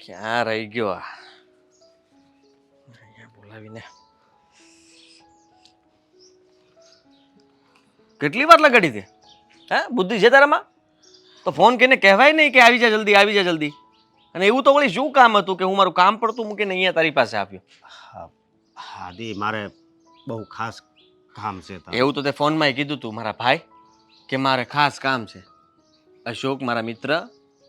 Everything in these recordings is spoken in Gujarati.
ક્યાં રહી ગયો આ? અહીંયા બોલાવીને કેટલી વાર લગાડી દે? હે, બુદ્ધિ છે તારામાં? તો ફોન કરીને કહેવાય નહીં કે આવી જા જલ્દી, આવી જા જલ્દી. અને એવું તો વળી શું કામ હતું કે હું મારું કામ પડતું મૂકીને અહીંયા તારી પાસે આવ્યો? હા દી, મારે બહુ ખાસ કામ છે તારું. એવું તો તે ફોનમાં કીધું તું મારા ભાઈ કે મારે ખાસ કામ છે. અશોક મારા મિત્ર,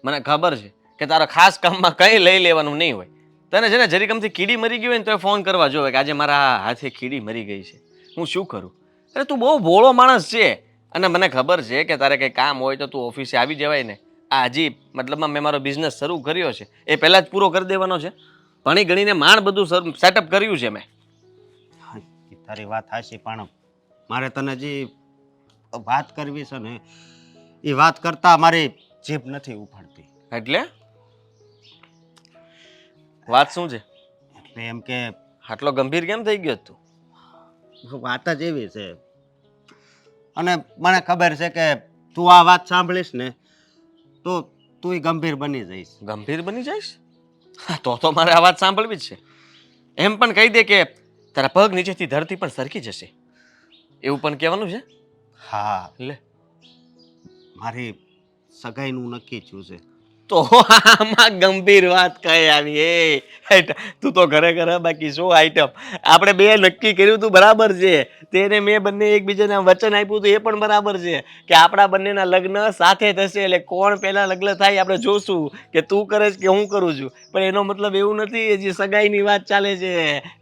મને ખબર છે કે તારા ખાસ કામમાં કંઈ લઈ લેવાનું નહીં હોય. તને છે ને જરીકમથી કીડી મરી ગઈ હોય ને તો ફોન કરવા જોવે કે આજે મારા હાથે કીડી મરી ગઈ છે, હું શું કરું? અરે તું બહુ ભોળો માણસ છે અને મને ખબર છે કે તારે કંઈ કામ હોય તો તું ઓફિસે આવી જવાય ને. આ હજી મતલબમાં મેં મારો બિઝનેસ શરૂ કર્યો છે એ પહેલાં જ પૂરો કરી દેવાનો છે. ભણી ગણીને માંડ બધું સેટઅપ કર્યું છે મેં. હા, એ તારી વાત હાચી, પણ મારે તને જે વાત કરવી છે ને એ વાત કરતા મારી જીભ નથી ઉફાડતી. એટલે વાત શું છે? એટલે એમ કે આટલો ગંભીર કેમ થઈ ગયો તું? વાત જ એવી છે, અને મને ખબર છે કે તું આ વાત સાંભળીશ ને તો તું ગંભીર બની જઈશ. ગંભીર બની જઈશ? હા, તો મારે આ વાત સાંભળવી જ છે. એમ પણ કહી દે કે તારા પગ નીચેથી ધરતી પણ સરકી જશે, એવું પણ કહેવાનું છે. હા, લે મારી સગાઈનું નક્કી થયું છે. તો આમાં ગંભીર વાત કઈ આવી? તું તો ઘરે ઘરે બાકી શું આઈટમ? આપણે બે નક્કી કર્યું તું બરાબર છે, તેને મેં બંને એકબીજાને વચન આપ્યું હતું એ પણ બરાબર છે કે આપણા બંનેના લગ્ન સાથે થશે. એટલે કોણ પહેલા લગ્ન થાય આપણે જોશું, કે તું કરે છે કે હું કરું છું. પણ એનો મતલબ એવું નથી હજી સગાઈની વાત ચાલે છે.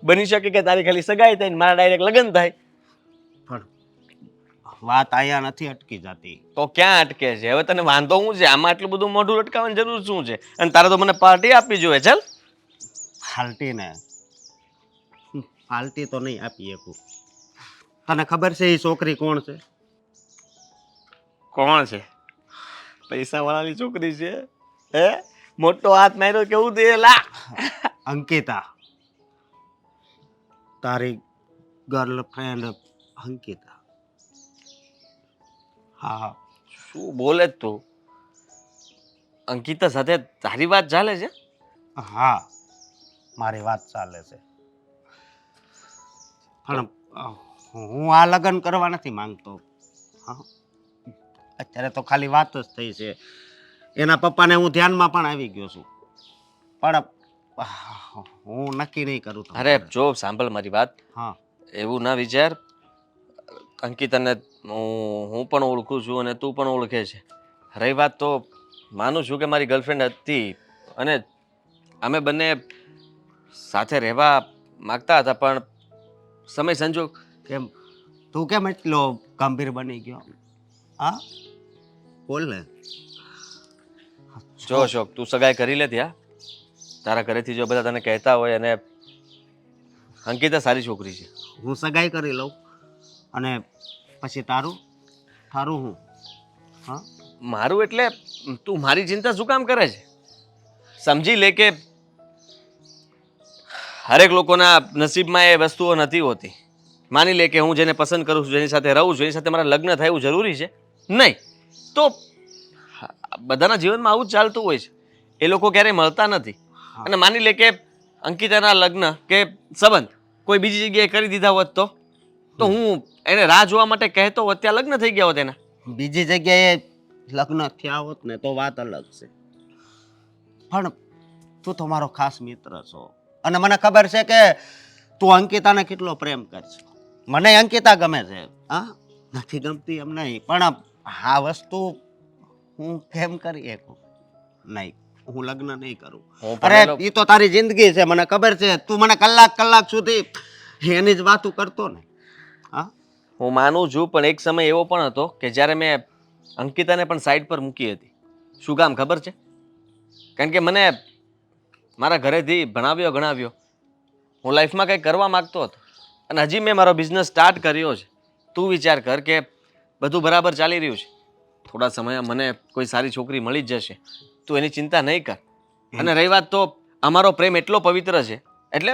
બની શકે કે તારી ખાલી સગાઈ થાય ને મારા ડાયરેક્ટ લગ્ન થાય. પણ વાત અહીંયા નથી અટકી જતી. તો ક્યાં અટકે છે? હવે તને વાંધો શું છે? આમાં આટલું બધું મોઢું અટકાવવાની જરૂર શું છે? અને તારે તો મને પાર્ટી આપવી જોઈએ. ચાલ ફાલટી તો નહીં આપી શકું. તને ખબર છે એ છોકરી કોણ છે? કોણ છે? પૈસા વાળાની છોકરી છે? હે, મોટો હાથ માર્યો કેવું દે લા? અંકિતા, તારી ગર્લફ્રેન્ડ અંકિતા. હા. શું બોલે તું? અંકિતા સાથે તારી વાત ચાલે છે? હા, મારી વાત ચાલે છે, પણ હું આ લગ્ન કરવા નથી માંગતો. હા, અત્યારે તો ખાલી વાત જ થઈ છે. એના પપ્પાને હું ધ્યાનમાં પણ આવી ગયો છું, પણ હું નક્કી નહીં કરું. અરે જો સાંભળ મારી વાત. હા. એવું ના વિચાર. અંકિતાને હું પણ ઓળખું છું અને તું પણ ઓળખે છે. રહી વાત તો માનું છું કે મારી ગર્લફ્રેન્ડ હતી અને અમે બંને સાથે રહેવા માગતા હતા, પણ સમય સંજોગ. કેમ તું કેમ એટલો ગંભીર બની ગયો? હા, બોલ ને. જો અશોક, તું સગાઈ કરી લે ત્યાં. તારા ઘરેથી જો બધા તને કહેતા હોય, અને અંકિતા સારી છોકરી છે. હું સગાઈ કરી લઉં અને પછી તારું હું? હા, મારું એટલે તું મારી ચિંતા શું કામ કરે છે? સમજી લે કે હરેક લોકોના નસીબમાં એ વસ્તુઓ નથી હોતી. માની લે કે હું જેને પસંદ કરું છું, જેની સાથે રહું છું, એની સાથે મારા લગ્ન થાય એવું જરૂરી છે નહીં. તો બધાના જીવનમાં આવું જ ચાલતું હોય છે. એ લોકો ક્યારેય મળતા નથી. અને માની લે કે અંકિતાના લગ્ન કે સંબંધ કોઈ બીજી જગ્યાએ કરી દીધા હોત તો હું એને રાહ જોવા માટે કહેતો હોત, ત્યાં લગ્ન થઈ ગયા હોત એના. બીજી જગ્યાએ લગ્ન થયા હોત ને તો વાત અલગ છે, પણ તું તો મારો ખાસ મિત્ર છો અને મને ખબર છે કે તું અંકિતાને કેટલો પ્રેમ કરશે. મને અંકિતા ગમે છે. હા, નથી ગમતી એમ નહીં, પણ આ વસ્તુ હું કેમ કરી શકું નહીં. હું લગ્ન નહીં કરું. અરે એ તો તારી જિંદગી છે, મને ખબર છે. તું મને કલાક સુધી એની જ વાતો કરતો ને. હા, હું માનું છું, પણ એક સમય એવો પણ હતો કે જ્યારે મેં અંકિતાને પણ સાઈડ પર મૂકી હતી. શું કામ ખબર છે? કારણ કે મને મારા ઘરેથી ભણાવ્યો ગણાવ્યો. હું લાઈફમાં કંઈક કરવા માગતો હતો અને હજી મેં મારો બિઝનેસ સ્ટાર્ટ કર્યો છે. તું વિચાર કર કે બધું બરાબર ચાલી રહ્યું છે. થોડા સમયમાં મને કોઈ સારી છોકરી મળી જ જશે. તું એની ચિંતા નહીં કર. અને રહી વાત તો અમારો પ્રેમ એટલો પવિત્ર છે, એટલે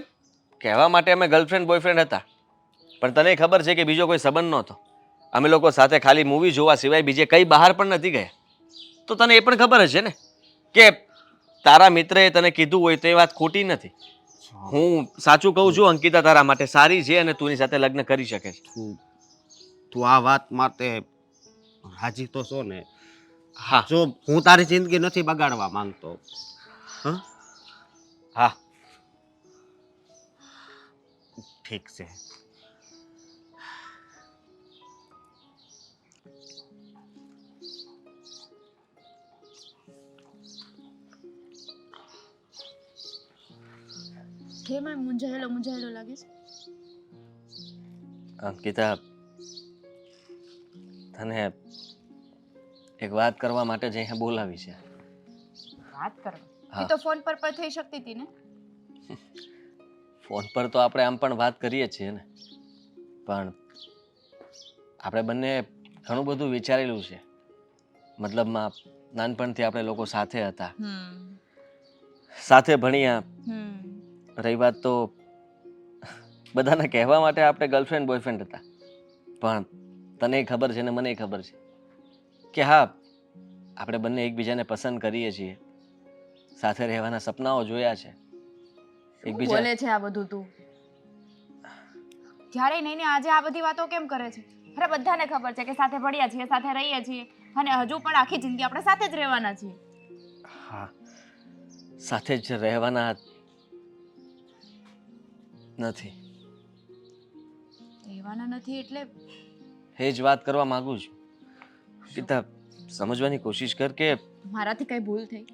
કહેવા માટે અમે ગર્લફ્રેન્ડ બોયફ્રેન્ડ હતા, પણ તને ખબર છે કે બીજો કોઈ સંબંધ નહોતો. અમે લોકો સાથે ખાલી મૂવી જોવા સિવાય બીજે કંઈ બહાર પણ નથી ગયા. તો તને એ પણ ખબર હશે ને કે તારા મિત્રએ તને કીધું હોય તો એ વાત ખોટી નથી. હું સાચું કહું છું, અંકિતા તારા માટે સારી છે અને તું એની સાથે લગ્ન કરી શકે છે. તું આ વાત માટે રાજી તો છો ને? હા જો હું તારી જિંદગી નથી બગાડવા માંગતો. હા, હા, ઠીક છે. કેમ આમ મૂંઝાયેલો મૂંઝાયેલો લાગે છે? અંકિતા, તને એક વાત કરવા માટે જ અહીંયા બોલાવી છે. વાત કરવા હા. એ તો ફોન પર થઈ શકતી હતી ને. ફોન પર તો આપણે આમ પણ વાત કરીએ છીએ ને, પણ આપણે બંને ઘણું બધું વિચારેલું છે. મતલબમાં નાનપણથી આપણે લોકો સાથે હતા, સાથે ભણ્યા. રહી વાત તો બધાને કહેવા માટે આપણે ગર્લફ્રેન્ડ બોયફ્રેન્ડ હતા, પણ તને ખબર છે ને મને ખબર છે કે હા, આપણે બંને એકબીજાને પસંદ કરીએ છીએ, સાથે રહેવાના સપનાઓ જોયા છે. શું બોલે છે આ બધું તું? ક્યારે નહીં ને આજે આ બધી વાતો કેમ કરે છે? અરે બધાને ખબર છે કે સાથે ભણ્યા છીએ, સાથે રહીએ છીએ અને હજુ પણ આખી જિંદગી આપણે સાથે જ રહેવાના છીએ. હા, સાથે જ રહેવાના નથી. રહેવાના નથી એટલે? એ જ વાત કરવા માંગુ છું. પિતા, સમજવાની કોશિશ કર કે મારાથી કઈ ભૂલ થઈ?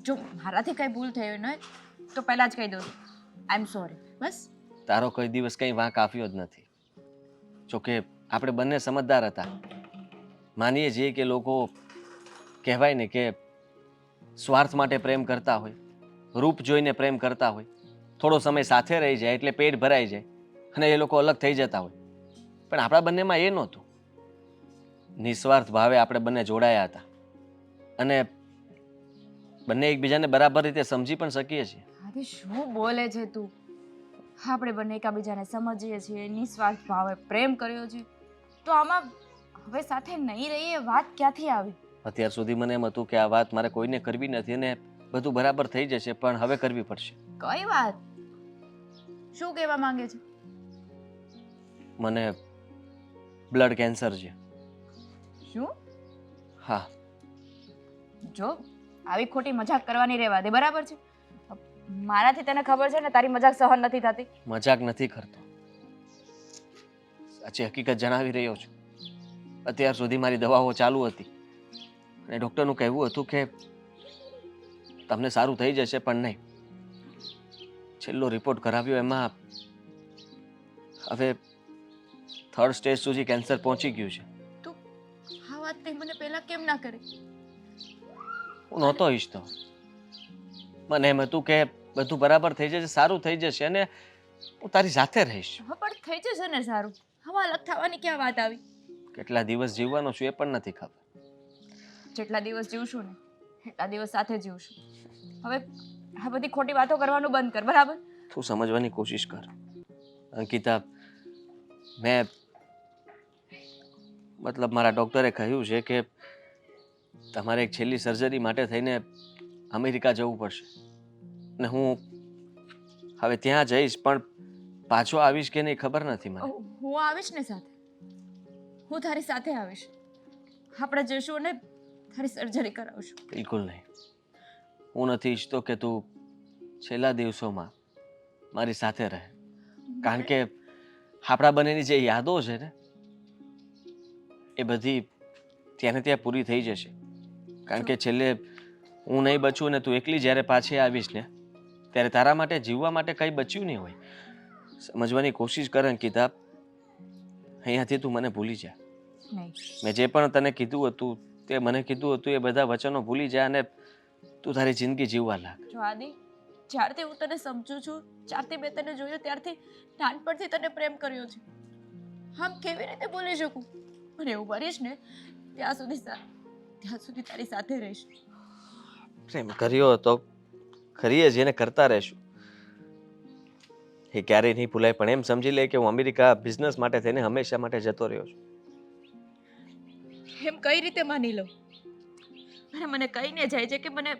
જો મારાથી કઈ ભૂલ થઈ હોય ને તો પહેલા જ કહી દઉં આઈ એમ સોરી. બસ. તારો કોઈ દિવસ કંઈ વાંક આપ્યો જ નથી. જોકે આપણે બંને સમજદાર હતા. માનીએ છીએ કે લોકો કહેવાય ને કે સ્વાર્થ માટે પ્રેમ કરતા હોય, રૂપ જોઈને પ્રેમ કરતા હોય, થોડો સમય સાથે રહી જાય એટલે પેટ ભરાઈ જાય અને એ લોકો અલગ થઈ જતા હોય. પણ આપણા બંનેમાં એ નહોતું. નિસ્વાર્થ ભાવે આપણે બંને જોડાયા હતા અને બંને એકબીજાને બરાબર રીતે સમજી પણ શકીએ છીએ. આદિ શું બોલે છે તું? આપણે બંને એકબીજાને સમજીએ છીએ, નિસ્વાર્થ ભાવે પ્રેમ કર્યો છે, તો આમાં હવે સાથે નહીં રહીએ વાત ક્યાંથી આવી? અત્યાર સુધી મને એમ હતું કે આ વાત મારે કોઈને કરવી નથી અને બધું બરાબર થઈ જશે, પણ હવે કરવી પડશે. કઈ વાત? શું કહેવા માંગે છે? મને બ્લડ કેન્સર છે. શું? હા. જો આવી ખોટી મજાક કરવાની રહેવા દે, બરાબર છે? મારાથી તને ખબર છે ને તારી મજાક સહન નથી થતી. મજાક નથી કરતો, સાચી હકીકત જણાવી રહ્યો છું. અત્યાર સુધી મારી દવાઓ ચાલુ હતી અને ડૉક્ટરનું કહેવું હતું કે તમને સારું થઈ જશે, પણ નહીં. છેલ્લો રિપોર્ટ કરાવ્યો એમાં હવે 3rd સ્ટેજ સુધી કેન્સર પહોંચી ગયું છે. તું આ વાત તે મને પહેલા કેમ ના કરી? હું નહોતો ઈચ્છતો. મને એમ હતું કે બધું બરાબર થઈ જશે, સારું થઈ જશે અને હું તારી સાથે રહીશ. હવે પણ થઈ જશે ને સારું. હવે અલગ થવાની ક્યાં વાત આવી? કેટલા દિવસ જીવવાનો છું એ પણ નથી ખબર. જેટલા દિવસ જીવશું ને એટલા દિવસ સાથે જીવશું. હવે આ બધી ખોટી વાતો કરવાનું બંધ કર, બરાબર? તું સમજવાની કોશિશ કર અંકિતા. મેં મતલબ મારા ડૉક્ટરે કહ્યું છે કે તમારે એક છેલ્લી સર્જરી માટે થઈને અમેરિકા જવું પડશે ને હું હવે ત્યાં જઈશ, પણ પાછો આવીશ કે નહીં ખબર નથી મને. હું આવીશ ને સાથે. હું તારી સાથે આવીશ. આપણે જઈશું ને તારી સર્જરી કરાવશું. બિલકુલ નહીં. હું નથી ઈચ્છતો કે તું છેલ્લા દિવસોમાં મારી સાથે રહે, કારણ કે આપણા બંનેની જે યાદો છે ને એ બધી ત્યાં ને ત્યાં પૂરી થઈ જશે. કારણ કે છેલ્લે હું નહીં બચું ને તું એકલી જ્યારે પાછી આવીશ ને ત્યારે તારા માટે જીવવા માટે કંઈ બચ્યું નહીં હોય. સમજવાની કોશિશ કર અંકિતા. અહીંયાથી તું મને ભૂલી જા. નહીં. મેં જે પણ તને કીધું હતું તે મને કીધું હતું એ બધા વચનો ભૂલી જા અને તું તારી જિંદગી જીવવા લાગ. જો આદિ, જ્યારથી હું તને સમજુ છું, જ્યારથી મેં તને જોયો ત્યારથી નાનપણથી તને પ્રેમ કર્યો છે. આમ કેવી રીતે બોલી શકું? અને એવું કરીશ ને ત્યાં સુધી તારી સાથે રહીશ. પ્રેમ કર્યો હતો, કરીએ છીએ ને કરતા રહેશું. એ ક્યારેય નહીં ભૂલાય. પણ એમ સમજી લે કે હું અમેરિકા બિઝનેસ માટે થઈને હંમેશા માટે જતો રહ્યો છું. એમ કઈ રીતે માની લઉં? અને મને કહીને જાય છે કે મને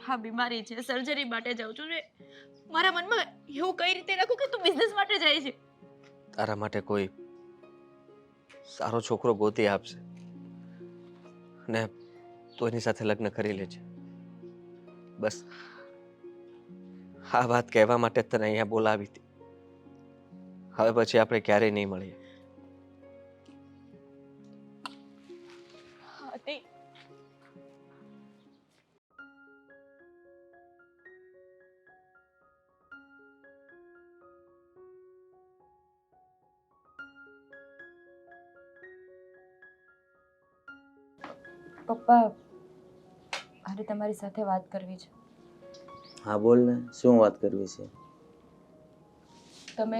હા બીમારી છે, સર્જરી માટે જાઉં છું ને મારા મનમાં એવું કઈ રીતે રાખું કે તું બિઝનેસ માટે જાય છે. તારા માટે કોઈ સારો છોકરો ગોતી આપશે ને તું એની સાથે લગ્ન કરી લેજે. બસ આ વાત કહેવા માટે જ તને અહીંયા બોલાવી હતી. હવે પછી આપણે ક્યારેય નહીં મળીએ. હતી પપ્પા મારે તમારી સાથે વાત કરવી છે. હા બોલ ને, શું વાત કરવી છે? તમે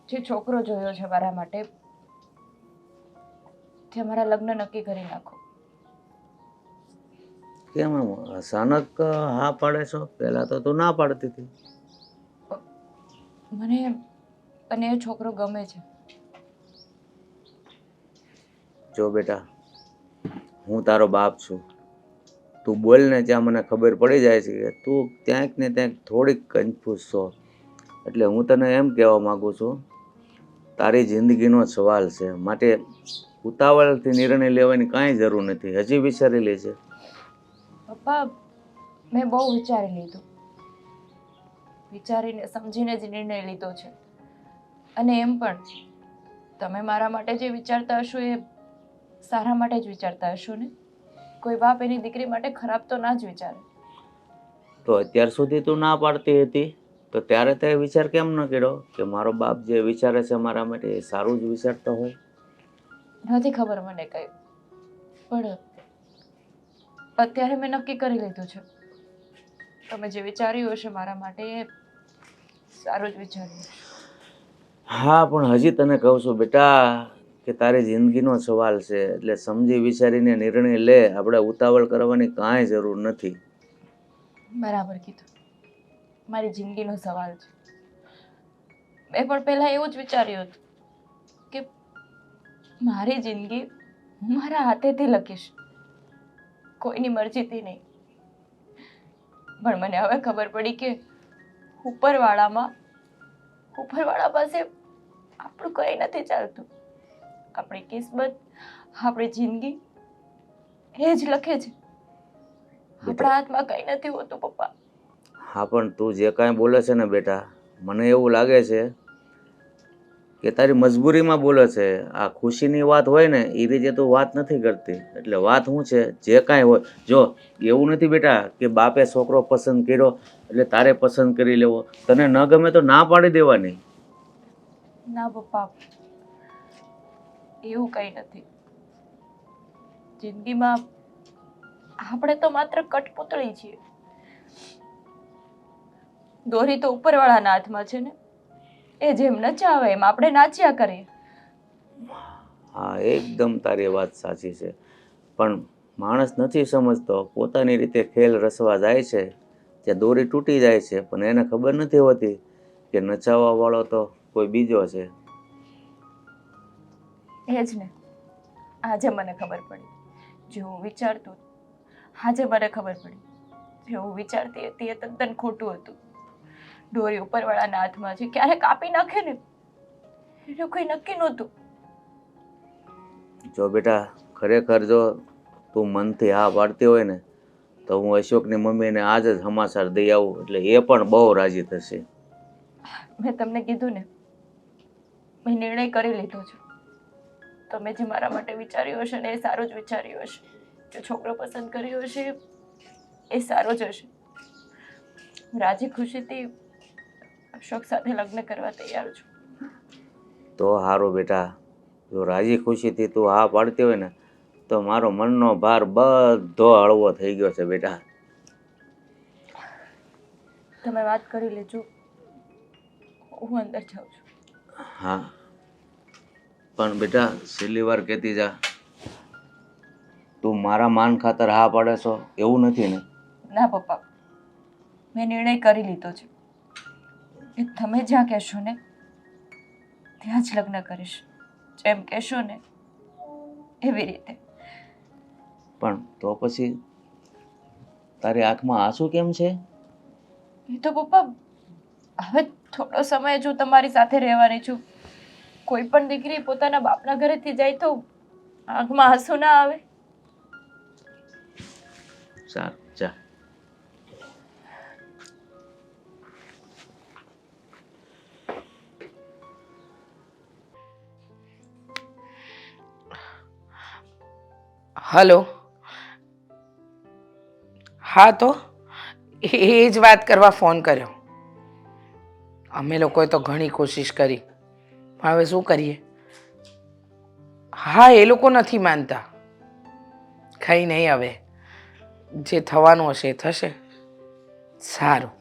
જે છોકરો જોયો છે મારા માટે તે મારા લગ્ન નક્કી કરી નાખો. કેમ આમ અચાનક હા પાડે છો? પહેલા તો તું ના પાડતી હતી. મને અને એ છોકરો ગમે છે. જો બેટા, હું તારો બાપ છું. તું બોલ ને ત્યાં મને ખબર પડી જાય છે કે તું ક્યાંક ને ક્યાંક થોડીક કન્ફ્યુઝ છો. એટલે હું તને એમ કહેવા માંગુ છું, તારી જિંદગીનો સવાલ છે, માટે ઉતાવળથી નિર્ણય લેવાની કાંઈ જરૂર નથી. હજી વિચારી લેજે. પપ્પા મેં બહુ વિચારી લીધું, વિચારીને સમજીને જ નિર્ણય લીધો છે. અને એમ પણ તમે મારા માટે જે વિચારતા હશો એ સારા માટે જ વિચારતા હશો ને. કોઈ બાપ એની દીકરી માટે ખરાબ તો ના જ વિચારે. તો અત્યાર સુધી તું ના પાડતી હતી તો ત્યારે તે વિચાર કેમ ન કર્યો કે મારો બાપ જે વિચારે છે મારા માટે એ સારું જ વિચારતો હોય? નથી ખબર મને કઈ, પણ અત્યારે મેં નક્કી કરી લીધું છે. તમે જે વિચાર્યું હશે મારા માટે એ સારું જ વિચાર્યું હશે. હા, પણ હજી તને કહું છું બેટા કે તારી જિંદગીનો સવાલ છે, એટલે સમજી વિચારીને નિર્ણય લે. આપણે ઉતાવળ કરવાની કાંઈ જરૂર નથી. બરાબર કીધું, મારી જિંદગીનો સવાલ છે. મેં પણ પહેલા એવું જ વિચાર્યું હતું કે મારી જિંદગી હું મારા હાથેથી લખીશ, કોઈની મરજીથી નહીં. પણ મને હવે ખબર પડી કે ઉપરવાળા પાસે આપણું કંઈ નથી ચાલતું. આપણી કિસ્મત, આપણી જિંદગી એ જ લખે છે. આપણા હાથમાં કંઈ નથી હોતું પપ્પા. હા, પણ તું જે કાંઈ બોલે છે ને બેટા, મને એવું લાગે છે કે તારી મજબૂરીમાં બોલે છે. આ ખુશીની વાત હોય ને એ રીતે તું વાત નથી કરતી. એટલે વાત શું છે, જે કાંઈ હોય, જો એવું નથી બેટા કે બાપે છોકરો પસંદ કર્યો એટલે તારે પસંદ કરી લેવો. તને ન ગમે તો ના પાડી દેવાની. ના પપ્પા, એવું કંઈ નથી. જિંદગીમાં આપણે તો માત્ર કઠપૂતળી છીએ. દોરી તો ઉપરવાળાના હાથમાં છે ને. એ જેમ નચાવે એમ આપણે નાચ્યા કરીએ. હા, એકદમ તારી વાત સાચી છે, પણ માણસ નથી સમજતો. પોતાની રીતે ખેલ રસવા જાય છે, ત્યાં દોરી તૂટી જાય છે, પણ એને ખબર નથી હોતી કે નચાવવા વાળો તો કોઈ બીજો છે. એ જ ને, આજે મને ખબર પડી. જે હું વિચારતું આજે મને ખબર પડી. જે હું વિચારતી હતી એ તદ્દન ખોટું હતું. દોરી ઉપરવાળાના હાથમાં છે, ક્યારે કાપી નાખે ને એનું કોઈ નક્કી નહોતું. જો બેટા, ખરેખર જો તું મનથી હા પાડતી હોય ને તો હું અશોકની મમ્મીને આજ જ સમાચાર દઈ આવું, એટલે એ પણ બહુ રાજી થશે. મેં તમને કીધું ને, મેં નિર્ણય કરી લીધો છે. તમે જે મારા માટે વિચાર્યું હશે ને એ સારું જ વિચાર્યું હશે. જે છોકરો પસંદ કર્યો હશે એ સારો જ હશે. હું રાજી ખુશીથી અશોક સાથે લગ્ન કરવા તૈયાર છું. તો સારું બેટા, જો રાજી ખુશીથી તું હા પાડતી હોય ને તો મારો મનનો ભાર બધો હળવો થઈ ગયો છે બેટા. તમે વાત કરી લેજો, હું અંદર જાઉં છું. હા, પણ બેટા છેલ્લી વાર કહેતી જા, તું મારા માન ખાતર હા પાડે છો એવું નથી ને? ના પપ્પા, મેં નિર્ણય કરી લીધો છે. એ તમે જ્યાં કહેશો ને ત્યાં જ લગ્ન કરીશ. જેમ કહેશો ને એવી રીતે. પણ તો પછી તારી આંખમાં આંસુ કેમ છે? એ તો પપ્પા હવે થોડો સમય જ હું તમારી સાથે રહેવાની છું. કોઈ પણ દીકરી પોતાના બાપના ઘરેથી જાય તો આંખમાં આંસુ ના આવે? સારું જા. હલો. હા તો એ જ વાત કરવા ફોન કર્યો. અમે લોકોએ તો ઘણી કોશિશ કરી, હવે શું કરીએ? હા, એ લોકો નથી માનતા. કંઈ નહીં, હવે જે થવાનું હશે એ થશે. સારું,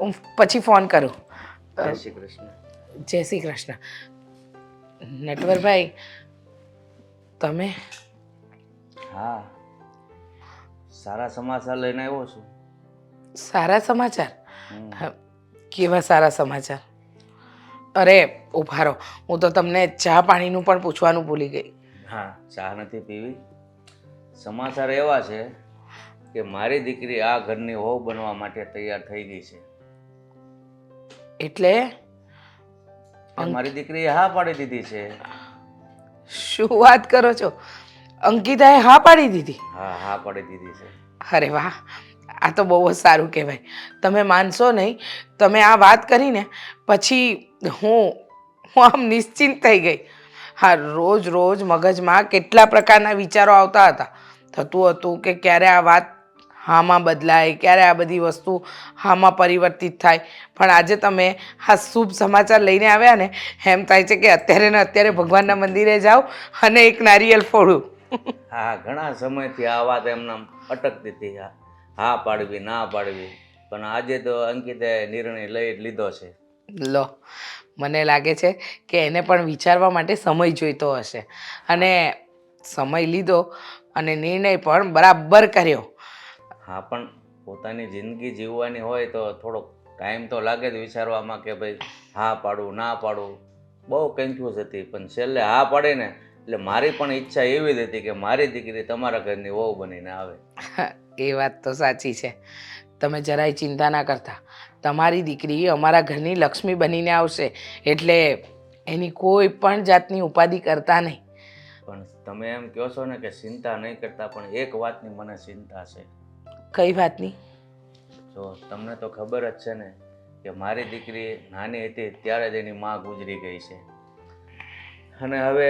હું પછી ફોન કરું. જય શ્રી કૃષ્ણ. જય શ્રી કૃષ્ણ. નટવરભાઈ, તમે? હા, સારા સમાચાર લઈને આવ્યો છું. સારા સમાચાર? હમ. કેવા સારા સમાચાર? અરે ઉભા રહો, હું તો તમને ચા પાણીનું પણ પૂછવાનું ભૂલી ગઈ. હા, ચા નથી પીવી. સમાચાર એવા છે કે મારી દીકરી આ ઘરની વહુ બનવા માટે તૈયાર થઈ ગઈ છે. એટલે કે મારી દીકરીએ હા પાડી દીધી છે. શું વાત કરો છો? અંકિતાએ હા પાડી દીધી? હા, હા પાડી દીધી છે. અરે વાહ, આ તો બહુ જ સારું કહેવાય. તમે માનશો નહીં, તમે આ વાત કરીને પછી હું આમ નિશ્ચિંત થઈ ગઈ. હા, રોજ રોજ મગજમાં કેટલા પ્રકારના વિચારો આવતા હતા. થતું હતું કે ક્યારે આ વાત હામાં બદલાય, ક્યારે આ બધી વસ્તુ હામાં પરિવર્તિત થાય. પણ આજે તમે આ શુભ સમાચાર લઈને આવ્યા ને, એમ થાય છે કે અત્યારે ને અત્યારે ભગવાનના મંદિરે જાઓ અને એક નારિયેળ ફોડું. હા, ઘણા સમયથી આ વાત એમને અટકતી હતી. હા પાડવી, ના પાડવી, પણ આજે તો અંકિતાએ નિર્ણય લઈ લીધો છે. લો, મને લાગે છે કે એને પણ વિચારવા માટે સમય જોઈતો હશે, અને સમય લીધો અને નિર્ણય પણ બરાબર કર્યો. હા, પણ પોતાની જિંદગી જીવવાની હોય તો થોડોક ટાઈમ તો લાગે જ વિચારવામાં કે ભાઈ હા પાડવું, ના પાડવું. બહુ કન્ફ્યુઝ હતી, પણ છેલ્લે હા પાડે ને એટલે મારી પણ ઈચ્છા એવી જ હતી કે મારી દીકરી તમારા ઘરની વહુ બનીને આવે. એ વાત તો સાચી છે. તમે જરાય ચિંતા ના કરતા. તમારી દીકરી અમારા ઘરની લક્ષ્મી બનીને આવશે, એટલે એની કોઈ પણ જાતની ઉપાધિ કરતા નહીં. પણ તમે એમ કહો છો ને કે ચિંતા નહીં કરતા, પણ એક વાતની મને ચિંતા છે. કઈ વાતની? જો તમને તો ખબર જ છે ને કે મારી દીકરી નાની હતી ત્યારે જ એની માં ગુજરી ગઈ છે, અને હવે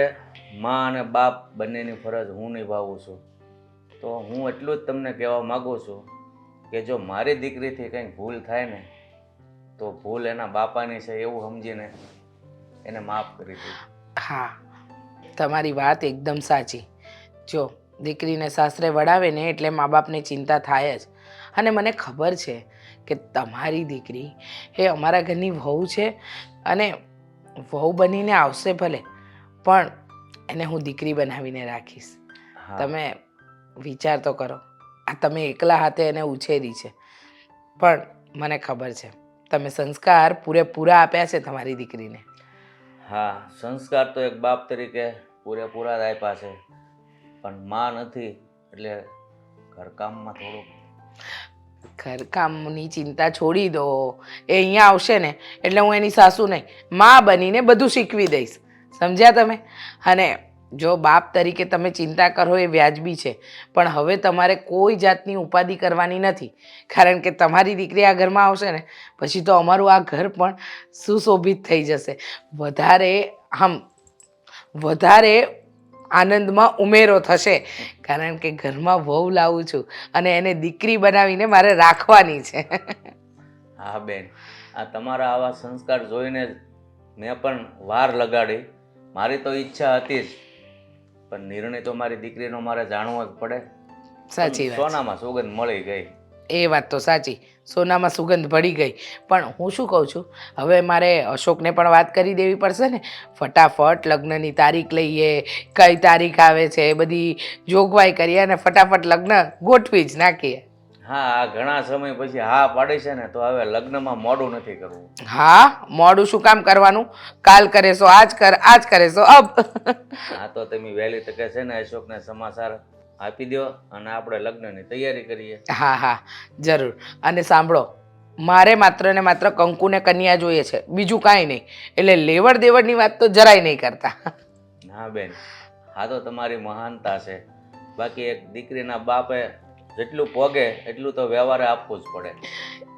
માં અને બાપ બંનેની ફરજ હું નિભાવું છું. તો હું એટલું જ તમને કહેવા માગું છું કે જો મારી દીકરીથી કંઈક ભૂલ થાય ને તો ભૂલ એના બાપાની છે એવું સમજીને એને માફ કરી દે. હા, તમારી વાત એકદમ સાચી. જો દીકરીને સાસરે વળાવે ને એટલે મા બાપને ચિંતા થાય જ. અને મને ખબર છે કે તમારી દીકરી એ અમારા ઘરની વહુ છે, અને વહુ બનીને આવશે ભલે, પણ એને હું દીકરી બનાવીને રાખીશ. હા, તમે વિચાર તો કરો, આ તમે એકલા હાથે એને ઉછેરી છે, પણ મને ખબર છે તમે સંસ્કાર પૂરેપૂરા આપ્યા છે તમારી દીકરીને. હા, સંસ્કાર તો એક બાપ તરીકે પૂરેપૂરા જ આપ્યા છે, પણ માં નથી એટલે ઘરકામમાં થોડુંક. ઘરકામની ચિંતા છોડી દો. એ અહીંયા આવશે ને એટલે હું એની સાસુ નહીં, માં બનીને બધું શીખવી દઈશ. સમજ્યા તમે? અને જો બાપ તરીકે તમે ચિંતા કરો એ વ્યાજબી છે, પણ હવે તમારે કોઈ જાતની ઉપાધિ કરવાની નથી, કારણ કે તમારી દીકરી આ ઘરમાં આવશે ને પછી તો અમારું આ ઘર પણ સુશોભિત થઈ જશે. વધારે આનંદમાં ઉમેરો થશે, કારણ કે ઘરમાં વહુ લાવું છું અને એને દીકરી બનાવીને મારે રાખવાની છે. હા બેન, આ તમારા આવા સંસ્કાર જોઈને જ મેં પણ વાર લગાડી. મારી તો ઈચ્છા હતી જ, પણ નિર્ણય તો મારી દીકરીનો મારે જાણવો જ પડે. સાચી વાત છે. સોનામાં સુગંધ મળી ગઈ. એ વાત તો સાચી, સોનામાં સુગંધ ભળી ગઈ. પણ હું શું કહું છું, હવે મારે અશોકને પણ વાત કરી દેવી પડશે ને. ફટાફટ લગ્નની તારીખ લઈએ, કઈ તારીખ આવે છે એ બધી જોગવાઈ કરીએ અને ફટાફટ લગ્ન ગોઠવી જ નાખીએ. હા, આ ઘણા સમય પછી હા પાડે છે ને તો હવે લગ્નમાં મોડું નથી કરવું. હા, મોડું શું કામ કરવાનું? કાલ કરે સો આજ કર, આજ કરે સો અબ. હા, તો તમે વહેલી તકે છે ને અશોકને સમાચાર આપી દો અને આપણે લગ્નની તૈયારી કરીએ. હા હા જરૂર. અને સાંભળો, મારે માત્ર ને માત્ર કંકુ ને કન્યા જોઈએ છે, બીજું કાંઈ નહીં. એટલે લેવડ દેવડની વાત તો જરાય નહીં કરતા. ના બેન, આ તો તમારી મહાનતા છે. બાકી એક દીકરીના બાપે જેટલું પોગે એટલું તો વ્યવહારે આપવું જ પડે.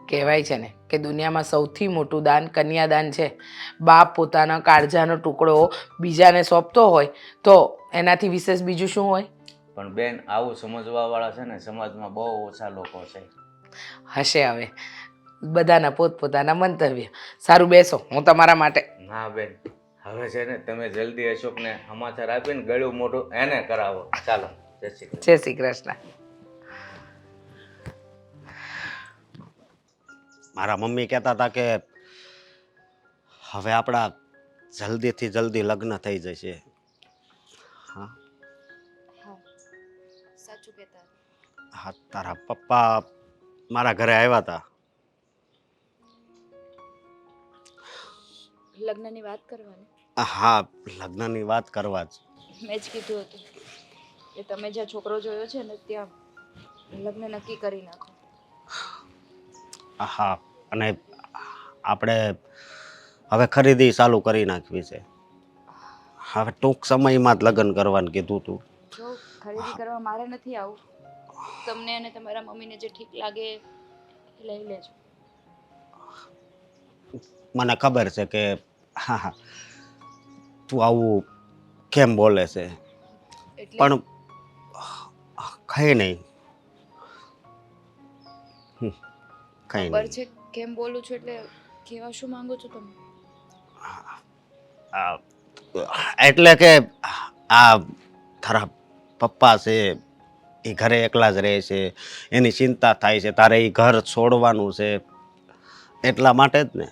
કહેવાય છે ને કે દુનિયામાં સૌથી મોટું દાન કન્યાદાન છે. બાપ પોતાના કાળજાનો ટુકડો બીજાને સોંપતો હોય તો એનાથી વિશેષ બીજું શું હોય? પણ બેન, આવું સમજવાવાળા છે ને સમાજમાં બહુ ઓછા લોકો છે. હશે હવે બધાના પોતપોતાના મંતવ્ય. સારું બેસો, હું તમારા માટે. ના બેન, હવે છે ને તમે જલ્દી અશોકને સમાચાર આપીને ગળું મોઢું એને કરાવો. ચાલો, જય શ્રી કૃષ્ણ. જય શ્રી કૃષ્ણ. મારા મમ્મી કહેતા હતા કે હવે આપણા જલ્દીથી જલ્દી લગ્ન થઈ જશે. હા હા સાચું કહેતા હા, તારા પપ્પા મારા ઘરે આવ્યા હતા. લગ્નની વાત કરવાની હા, લગ્નની વાત કરવા જ. મેં જ કીધું હતું કે તમે જ્યાં છોકરો જોયો છે ને ત્યાં લગ્ન નક્કી કરી નાખો. હા, અને આપણે હવે ખરીદી ચાલુ કરી નાખવી છે. હવે ટૂંક સમયમાં જ લગ્ન કરવાનું કીધું તું. જો ખરીદી કરવા મારે નથી આવું, તમને અને તમારા મમ્મીને જે ઠીક લાગે એ લઈ લેજો. મને ખબર છે કે હા હા તું આવું કેમ બોલે છે, એટલે પણ કઈ નહીં. કઈ ખબર નહીં. છે કેમ બોલું છું, એટલે કેવા શું માંગો છો તમે? એટલે કે આ તારા પપ્પા છે એ ઘરે એકલા જ રહે છે, એની ચિંતા થાય છે, તારે એ ઘર છોડવાનું છે એટલા માટે જ ને.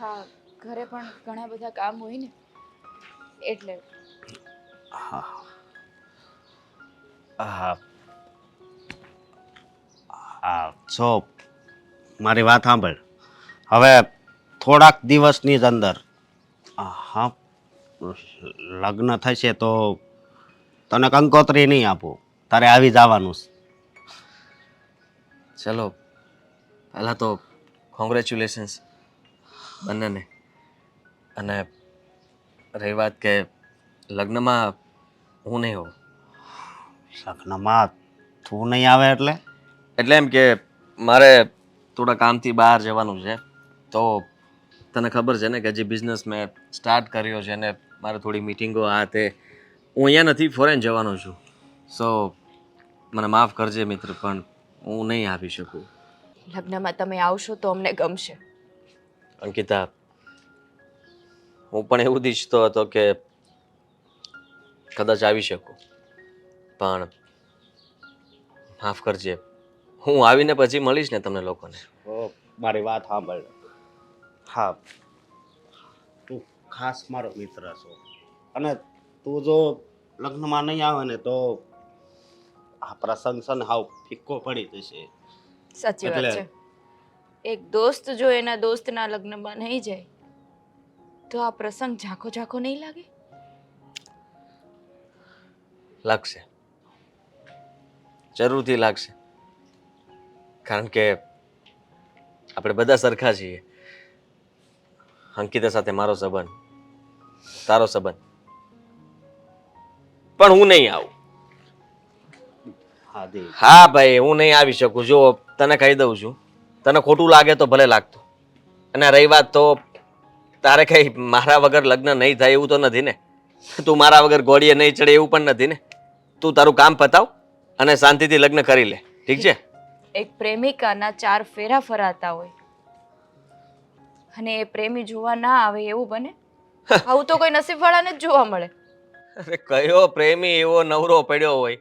હા, ઘરે પણ ઘણા બધા કામ હોય ને એટલે. હા હા હા, જો મારી વાત સાંભળ. હવે થોડાક દિવસની જ અંદર હા લગ્ન થશે તો તને કંકોત્રી નહીં આપું, તારે આવી જવાનું છે. ચલો, પહેલાં તો કોંગ્રેચ્યુલેશન્સ બંનેને. અને રહી વાત કે લગ્નમાં હું નહીં હોઉં. લગ્નમાં તું નહીં આવે એટલે? એટલે એમ કે મારે થોડા કામથી બહાર જવાનું છે. તો તને ખબર છે ને કે હજી બિઝનેસ મેં સ્ટાર્ટ કર્યો છે અને મારે થોડી મિટિંગો આ તે. હું અહીંયા નથી, ફોરેન જવાનો છું. સો મને માફ કરજે મિત્ર, પણ હું નહીં આવી શકું. લગ્નમાં તમે આવશો તો અમને ગમશે. અંકિતા, હું પણ એવું જ ઈચ્છતો હતો કે કદાચ આવી શકું, પણ માફ કરજે. હું આવીને પછી મળીશ ને તમને લોકોને. મારી વાત સાંભળ. હા, તું ખાસ મારો મિત્ર છો અને તું જો લગ્નમાં નહીં આવે ને તો આ પ્રસંગ છે ને હાવ ફિક્કો પડી જશે. સાચી વાત એટલે- છે. એક દોસ્ત જો એના દોસ્તના લગ્નમાં નહીં જાય તો આ પ્રસંગ ઝાંખો ઝાંખો નહીં લાગે? લાગશે, જરૂરથી લાગશે. કારણ કે આપણે બધા સરખા છીએ. અંકિતા સાથે મારો સંબંધ, તારો સંબંધ, પણ હું નહીં આવું. હા દી. હા ભાઈ, હું નહીં આવી શકું. જો તને કહી દઉં છું, તને ખોટું લાગે તો ભલે લાગતું. અને રહી વાત તો તારે કઈ મારા વગર લગ્ન નહીં થાય એવું તો નથી ને? તું મારા વગર ઘોડીએ નહીં ચડે એવું પણ નથી ને? તું તારું કામ પતાવ અને શાંતિથી લગ્ન કરી લે, ઠીક છે? એક પ્રેમિકાના 4 ફેરા ફરાતા હોય અને એ પ્રેમી જોવા ના આવે એવું બને? આવું તો કોઈ નસીબવાળાને જ જોવા મળે. અરે કયો પ્રેમી એવો નવરો પડ્યો હોય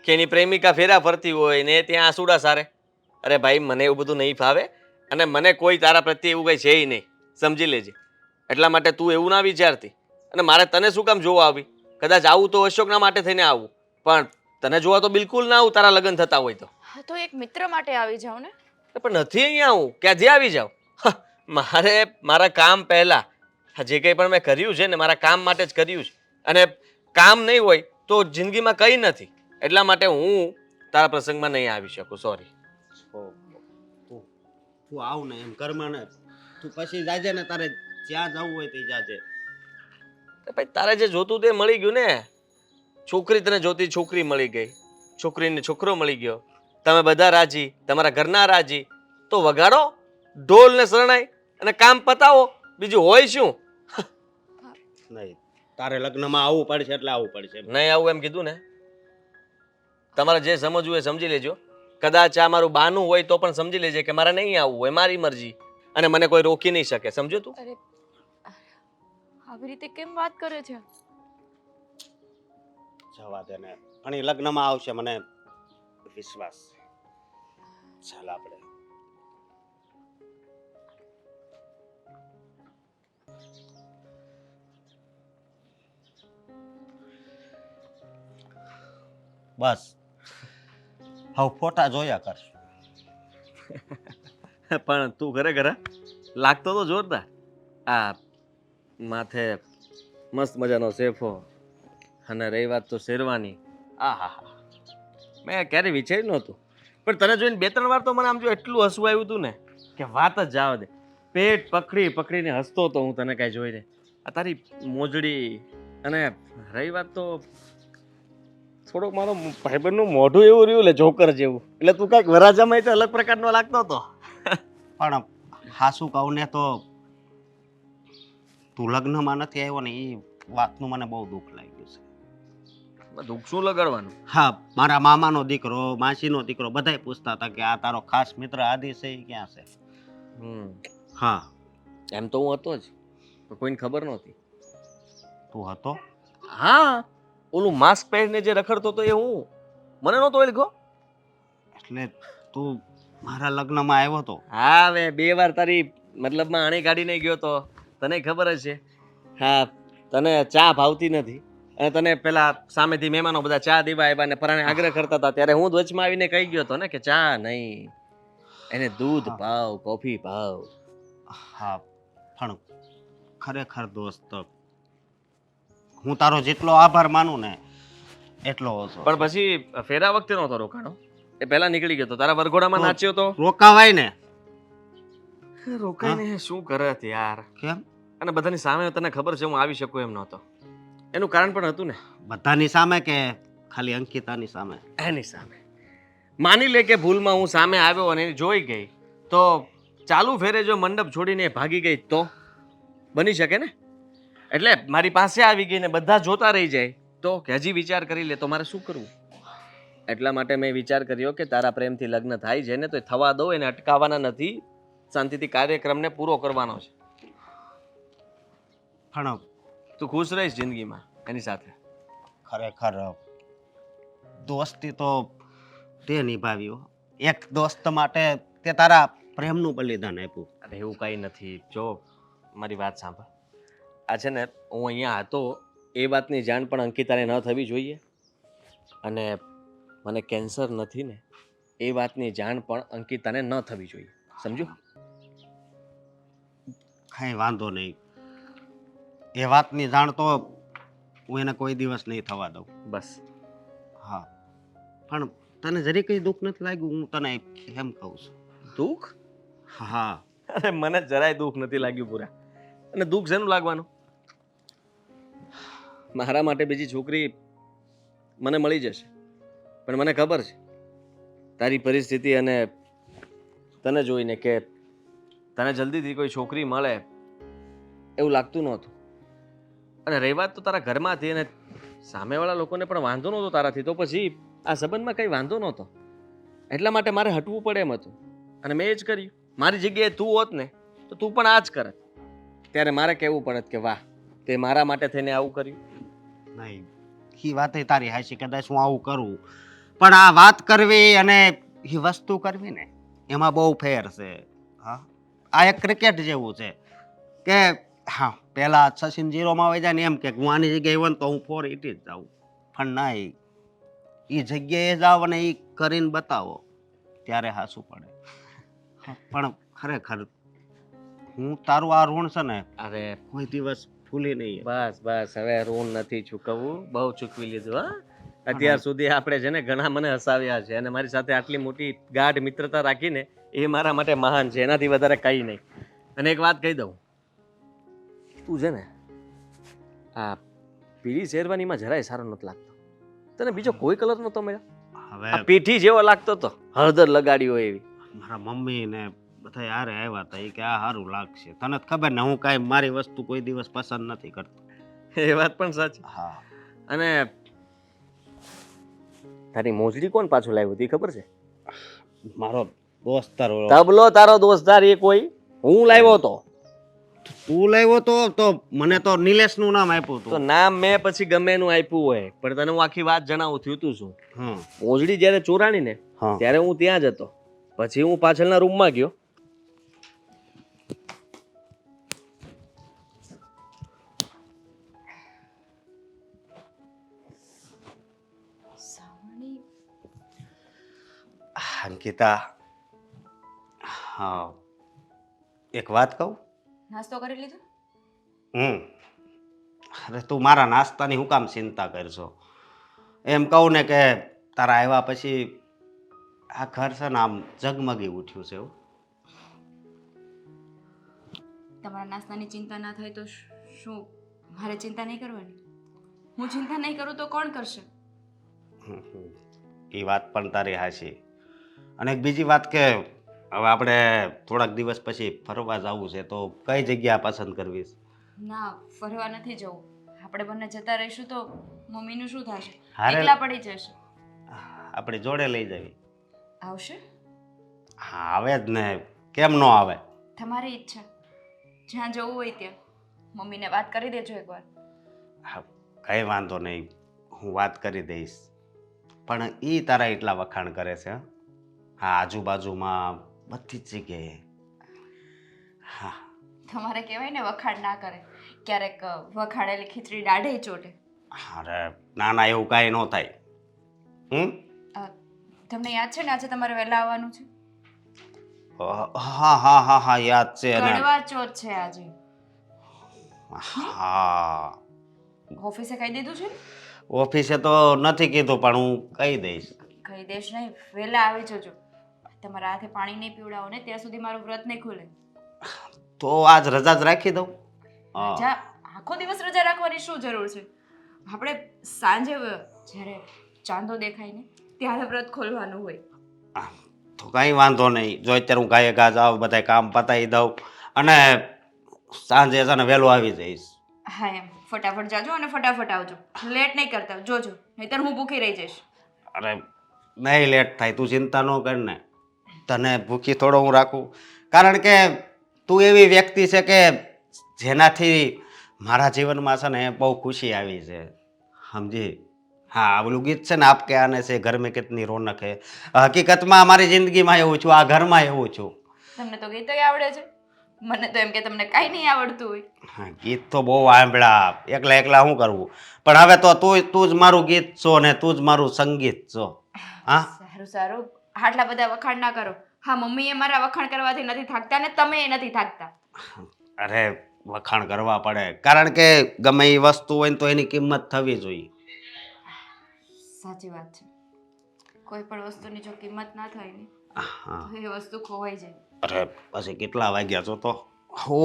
કે એની પ્રેમિકા ફેરા ફરતી હોય ને ત્યાં આંસુડા સારે? અરે ભાઈ, મને એવું બધું નહીં ફાવે અને મને કોઈ તારા પ્રત્યે એવું કંઈ છે નહીં, સમજી લેજે. એટલા માટે તું એવું ના વિચારતી. અને મારે તને શું કામ જોવા આવી? કદાચ આવું તો અશોકના માટે થઈને આવું, પણ તને જોવા તો બિલકુલ ના આવું. તારા લગ્ન થતા હોય તો હા, તો એક મિત્ર માટે આવી જાવ ને. પણ નથી અહીંયા આવું, ક્યાંથી આવી જાવ? મારે મારા કામ પહેલા જે કંઈ પણ મેં કર્યું છે ને મારા કામ માટે જ કર્યું છે. અને કામ નહીં હોય તો જિંદગીમાં કંઈ નથી. એટલા માટે હું તારા પ્રસંગમાં નહીં આવી શકું, સોરી. તું આવ ને એમ કરમાં ને તું પછી જાજે ને તારે જ્યાં જવું હોય તે જાજે. ભાઈ તારે જે જોતું તે મળી ગયું ને. છોકરી તને જોતી છોકરી મળી ગઈ, છોકરીને છોકરો મળી ગયો, તમે બધા રાજી, તમારા ઘરના રાજી, તો વગાડો ઢોલ ને શરણાઈ અને કામ પતાવો, બીજું હોય શું? નહીં, તારે લગ્નમાં આવવું પડશે એટલે આવવું પડશે. નહીં આવું એમ કીધું ને. તમારે જે સમજવું એ સમજી લેજો. કદાચ આ મારું બાનું હોય તો પણ સમજી લેજે કે મારે નહીં આવવું હોય, મારી મરજી, અને મને કોઈ રોકી નહીં શકે, સમજો તું? અરે આવી રીતે કેમ વાત કરે છે? જવા દે ને, પણ એ લગ્નમાં આવશે મને વિશ્વાસ છે. ચાલ આપણે. બસ હવે ફોટા જોયા કરશું. પણ તું ખરેખર લાગતો તો જોરદાર. આ માથે મસ્ત મજાનો સેફો અને રહી વાત તો શેરવાની, આહા, મેં ક્યારેય વિચાર્યું નહોતું. પણ તને જોઈને 2-3 વાર તો મને આમ જો એટલું હસવું આવ્યું હતું ને કે વાત જ જવા દે. પેટ પકડીને હસતો હતો હું તને કાંઈ જોઈને. આ તારી મોજડી અને રહી વાત તો થોડોક મારો ભાઈબંધનું મોઢું એવું રહ્યું એટલે જોકર જેવું, એટલે તું કાંઈક વરાજામાં તો અલગ પ્રકારનો લાગતો હતો. પણ હાસુ કહું ને તો તું લગ્નમાં નથી આવ્યો ને એ વાતનું મને બહુ દુઃખ લાગ્યું છે. દુઃખ શું લગાડવાનું? હા, મારા મામાનો દીકરો, માસીનો દીકરો બધાય પૂછતા હતા કે આ તારો ખાસ મિત્ર આદિ છે એ ક્યાં છે. હા, એમ તો હું હતો જ, પણ કોઈને ખબર નહોતી. તું હતો? હા, ઓલું માસ્ક પહેરીને જે રખડતો હતો એ હું, મને નહોતો ઓળખ્યો. એટલે તું મારા લગ્નમાં આવ્યો હતો? હા, મેં 2 વાર તારી મતલબમાં આણી કાઢીને ગયો તો, તને ખબર જ છે. હા, તને ચા ભાવતી નથી અને તને પેલા સામેથી મહેમાનો બધા ચા દેવા આવ્યા ને પરાણે આગ્રહ કરતા હતા, ત્યારે હું વચમાં આવીને કહી ગયો હતો ને કે ચા નહીં, એને દૂધ ભાવ, કોફી ભાવ. હા, પણ ખરેખર દોસ્ત હું તારો જેટલો આભાર માનું ને એટલો ઓછો. પણ પછી ફેરા વખતે નહોતો રોકાણો, એ પહેલા નીકળી ગયો તો, તારા વરઘોડામાં નાચ્યો તો. રોકાવાય ને. રોકાઈને શું કરે યાર? કેમ? અને બધાની સામે તને ખબર છે હું આવી શકું એમ નહોતો. એનું કારણ પણ હતું ને. બધાની સામે કે ખાલી અંકિતાની સામે? એની સામે. માની લે કે ભૂલમાં હું સામે આવ્યો અને એને જોઈ ગઈ, તો ચાલુ ફેરે જો મંડપ છોડીને ભાગી ગઈ તો બની શકે ને. એટલે મારી પાસે આવી ગઈ ને બધા જોતા રહી જાય તો કે હજી વિચાર કરી લે તો મારે શું કરવું. એટલા માટે મેં વિચાર કર્યો કે તારા પ્રેમથી લગ્ન થાય છે ને તો એ થવા દો, એને અટકાવવાના નથી, શાંતિથી કાર્યક્રમને પૂરો કરવાનો છે. પણ તું ખુશ રહીશ જિંદગીમાં એની સાથે. ખરેખર દોસ્તી તો તે નિભાવ્યો. એક દોસ્ત માટે તે તારા પ્રેમનું બલિદાન આપ્યું. અરે એવું કંઈ નથી. જો મારી વાત સાંભળ, આ છે ને હું અહીંયા હતો એ વાતની જાણ પણ અંકિતાને ન થવી જોઈએ, અને મને કેન્સર નથી ને એ વાતની જાણ પણ અંકિતાને ન થવી જોઈએ, સમજો? કાંઈ વાંધો નહીં, એ વાતની જાણ તો હું એને કોઈ દિવસ નહીં થવા દઉં. બસ. હા, પણ તને જરી કંઈ દુઃખ નથી લાગ્યું? હું તને એમ કહું છું. દુઃખ? હા. અરે મને જરાય દુઃખ નથી લાગ્યું પૂરા. અને દુઃખ શેનું લાગવાનું? મારા માટે બીજી છોકરી મને મળી જશે, પણ મને ખબર છે તારી પરિસ્થિતિ અને તને જોઈને કે તને જલ્દીથી કોઈ છોકરી મળે એવું લાગતું નહોતું. અને રહી વાત તો તારા ઘરમાંથી અને સામેવાળા લોકોને પણ વાંધો નહોતો તારાથી, તો પછી આ સંબંધમાં કંઈ વાંધો નહોતો. એટલા માટે મારે હટવું પડે એમ હતું, અને મેં એ જ કર્યું. મારી જગ્યાએ તું હોત ને તો તું પણ આ જ કરત. ત્યારે મારે કહેવું પડત કે વાહ, તે મારા માટે થઈને આવું કર્યું. નહીં, એ વાત તારી હાચી, કદાચ હું આવું કરું, પણ આ વાત કરવી અને એ વસ્તુ કરવી ને એમાં બહુ ફેર છે. હા, આ એક ક્રિકેટ જેવું છે કે હા, પેલા સચિન 0માં આવી જાય ને એમ કે હું આની જગ્યાએ હોય ને તો હું 480 જ જાઉં, પણ નહીં, એ જગ્યાએ જાઓ અને એ કરીને બતાવો ત્યારે હાસું પડે. પણ ખરેખર હું તારું આ ઋણ છે ને અરે કોઈ દિવસ ભૂલી નહીં. બસ બસ, હવે ઋણ નથી ચૂકવવું, બહુ ચૂકવી લીધું. હા, અત્યાર સુધી આપણે છે ને ઘણા મને હસાવ્યા છે અને મારી સાથે આટલી મોટી ગાઢ મિત્રતા રાખીને એ મારા માટે મહાન છે, એનાથી વધારે કંઈ નહીં. અને એક વાત કહી દઉં, તું છે ને આ પીળી શેરવાનીમાં જરાય સારો નથી લાગતો. તને બીજો કોઈ કલર નતો મળ્યો? હવે આ પીઠી જેવો લાગતો તો, હળદર લગાડી હોય એવી. મારા મમ્મી ને બધા યારે આવ્યા હતા, એ કે આ સારું લાગશે. તને જ ખબર ને હું કાંઈ મારી વસ્તુ કોઈ દિવસ પસંદ નથી કરતો. એ વાત પણ સાચી. હા, અને તારી મોજડી કોણ પાછું લાવ્યું હતી ખબર છે? મારો દોસ્તાર ઓલો. તબલો તારો દોસ્તાર એ કોઈ હું લાવ્યો હતો. તું લાવ્યો તો મને તો નિલેશનું નામ આપ્યું તો હતું. નામ મેં પછી ગમે એનું આપ્યું હોય, પણ તને હું આખી વાત જણાવું થયું તું શું. હા મોજડી જ્યારે ચોરાણી ને હા ત્યારે હું ત્યાં જ હતો. પછી હું પાછળના રૂમમાં ગયો. સાવણી અંકિતા, હા એક વાત કહું? નાસ્તો કરી લીધો? અરે તું મારા નાસ્તાની હું કામ ચિંતા કરશો? એમ કહું ને કે તારા આવ્યા પછી આ ઘર છે ને આમ ઝગમગી ઉઠ્યું છે. તમારા નાસ્તાની ચિંતા ના થાય તો શું મારે ચિંતા નહીં કરવાની? હું ચિંતા નહીં કરું તો કોણ કરશે? એ વાત પણ તારી હાચી. અને એક બીજી વાત કે હવે આપણે થોડાક દિવસ પછી ફરવા જવું છે, તો કઈ જગ્યા પસંદ કરવી? ના, ફરવા નથી જવું. આપણે બંને જતા રહીશું તો મમ્મીનું શું થશે? હારે. એકલા પડી જશે. આપણે જોડે લઈ જવી. આવશે? હા આવે જ ને, કેમ ન આવે? તમારી ઈચ્છા. જ્યાં જવું હોય ત્યાં. મમ્મીને વાત કરી દેજો એકવાર. હા કઈ વાંધો નહીં, હું વાત કરી દઈશ. પણ એ તારા એટલા વખાણ કરે છે. હા આજુબાજુમાં બધી જ જગ્યાએ. હા તમારે કહેવાય ને વખાણ ના કરે. ક્યારેક વખાણેલી ખીચડી દાઢે ચોટે. અરે ના ના, એવું કાંઈ ન થાય. તમને યાદ છે ને આજે તમારે વહેલા આવવાનું છે? હા હા હા હા યાદ છે ને. કડવા ચોથ છે આજે. હા ઓફિસે કહી દીધું છે ને? ઓફિસે તો નથી કીધું, પણ હું કહી દઈશ. કહી દેશ નહીં, વહેલા આવી જજો. તમારા હાથે પાણી નહીં પીવડાવો ને ત્યાં સુધી મારું વ્રત નહીં ખુલે. તો આજ રજા જ રાખી દઉં. હા. રજા આખો દિવસ રજા રાખવાની શું જરૂર છે? આપણે સાંજે જ્યારે ચાંદો દેખાય ને ત્યારે વ્રત ખોલવાનું હોય. તો કાંઈ વાંધો નહીં. જો અત્યારે હું ગાયે ગા જાઉં, બધા કામ પતાવી દઉં અને સાંજે છે ને વહેલો આવી જઈશ. હા એમ ફટાફટ જાજો અને ફટાફટ આવજો. લેટ નહીં કરતા, જોજો નહીંતર હું ભૂખી રહી જઈશ. અરે નહીં લેટ થાય, તું ચિંતા ન કર ને. તને ભૂખી થોડો હું રાખું, કારણ કે તું એવી વ્યક્તિ છે કે જેનાથી મારા જીવનમાં છે ને બહુ ખુશી આવી છે, સમજી? હા ઓલું ગીત છે ને, આપ કે આને છે ઘર મેં કિતની રોનક હે. હકીકતમાં મારી જિંદગીમાં એવું છું, આ ઘરમાં એવું છું. તમને તો ગીતોય આવડે છે, મને તો એમ કે તમને કાંઈ નહીં આવડતું હોય. હા ગીત તો બહુ સાંભળ્યા, એકલા એકલા શું કરવું. પણ હવે તો તું જ મારું ગીત છો ને તું જ મારું સંગીત છો. હા સારું સારું, આટલા બધા વખાણ ના કરો. હા મમ્મીએ મારા વખાણ કરવાથી નથી થાકતા ને તમે નથી થાકતા. અરે વખાણ કરવા પડે, કારણ કે ગમે એ વસ્તુ હોય ને તો એની કિંમત થવી જોઈએ. સાચી વાત છે. કોઈ પણ વસ્તુની જો કિંમત ના થાય ને હા તો એ વસ્તુ ખોવાઈ જાય. અરે પછી કેટલા વાગ્યા છો તો? હો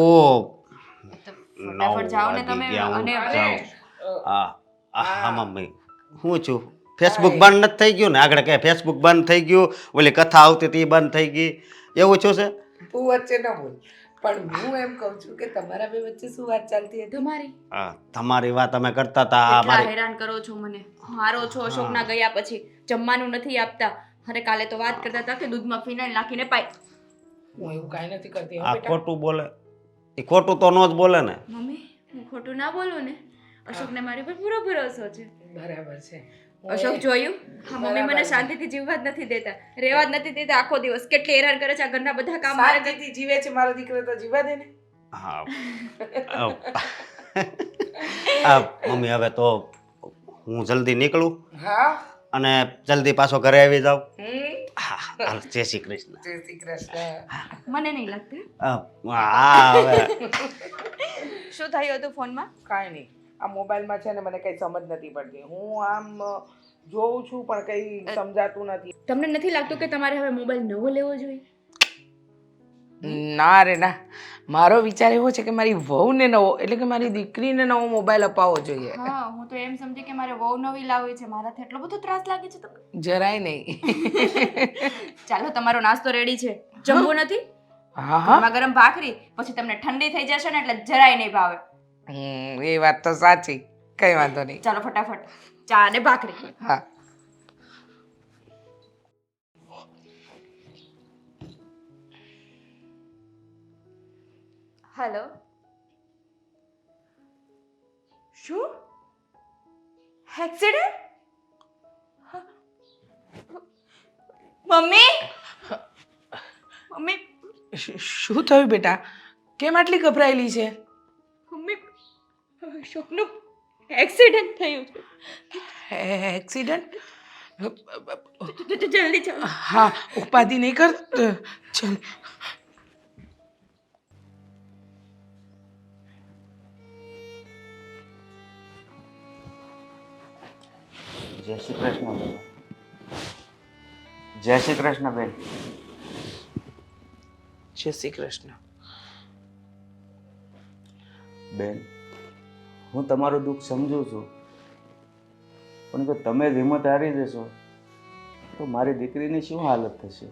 તો ફટાફટ જાઓ ને તમે. અને હા મમ્મી હું છું, ફેસબુક બંધ નથી થઈ ગયું ને? આગળ કે ફેસબુક બંધ થઈ ગયું, ઓલી કથા આવતી હતી બંધ થઈ ગઈ, એવું છું છે? તું વચ્ચે ન બોલ, પણ હું એમ કહું છું કે તમારા બે વચ્ચે શું વાત ચાલતી હતી? તમારી હા તમારી વાત અમે કરતા હતા. કેટલા મારી હેરાન કરો છો મને. મારો છો અશોકના ગયા પછી જમવાનું નથી આપતા. અને કાલે તો વાત કરતા હતા કે દૂધમાં ફિનાઇલ નાખીને પાય. હું એવું કાંઈ નથી કરતી હો આ બેટા. ખોટું બોલે, એ ખોટું તો ન જ બોલે ને. મમ્મી હું ખોટું ના બોલું ને? અશોકને મારી પર પૂરો ભરોસો છે. બરાબર છે. અશોક જોયું? હા મમ્મી મને શાંતિથી જીવવા જ નથી દેતા, રહેવા જ નથી દેતા. આખો દિવસ કેટલી હેરાન કરે છે. આ ઘરના બધા કામ મારે જ. શાંતિથી જીવે છે મારો દીકરો, તો જીવા દે ને. હા મમ્મી હવે તો હું જલ્દી નીકળું હા. અને જલ્દી પાછો ઘરે આવી જાઉં. હમ. હા હાલ, જય શ્રી કૃષ્ણ. જય શ્રી કૃષ્ણ. મને નહીં લાગતું. હા હવે શું થયું હતું ફોનમાં? કાંઈ નહીં, આ મોબાઈલમાં છે ને મને કંઈ સમજ નથી પડતી. હું આમ જોઉં છું પણ કઈ સમજાતું નથી. તમને નથી લાગતું કે તમારે હવે મોબાઈલ નવો લેવો જોઈએ? ના રે ના, મારો વિચાર એવો છે કે મારી વહુને નવો એટલે કે મારી દીકરીને નવો મોબાઈલ અપાવવો જોઈએ. હા, હું તો એમ સમજી કે મારે વહુ નવી લાવવી છે. મારાથી એટલો બધો ત્રાસ લાગે છે તમને? જરાય નહીં. ચાલો, તમારો નાસ્તો રેડી છે. જમવું નથી? હા હા, ગરમા ગરમ ભાખરી, પછી તમને ઠંડી થઈ જશે ને એટલે જરાય નહીં ભાવે. એ વાત તો સાચી, કઈ વાંધો નહીં. ચાલો ફટાફટ ચા અને ભાખરી. હા. હેલો, શું એક્સિડન્ટ? મમ્મી, મમ્મી, શું થયું બેટા? કેમ આટલી ગભરાયેલી છે? મમ્મી, અશોકનું એક્સિડન્ટ થયું છે. એક્સિડન્ટ? જલ્દી ચાલો. હા, ઉપાધિ નહીં કર. ચાલ. જય શ્રી કૃષ્ણ બેન. જય શ્રી કૃષ્ણ બેન. જય શ્રી કૃષ્ણ. બેન, હું તમારું દુઃખ સમજુ છું, પણ જો તમે જ હિંમત હારી દેશો તો મારી દીકરીની શું હાલત થશે?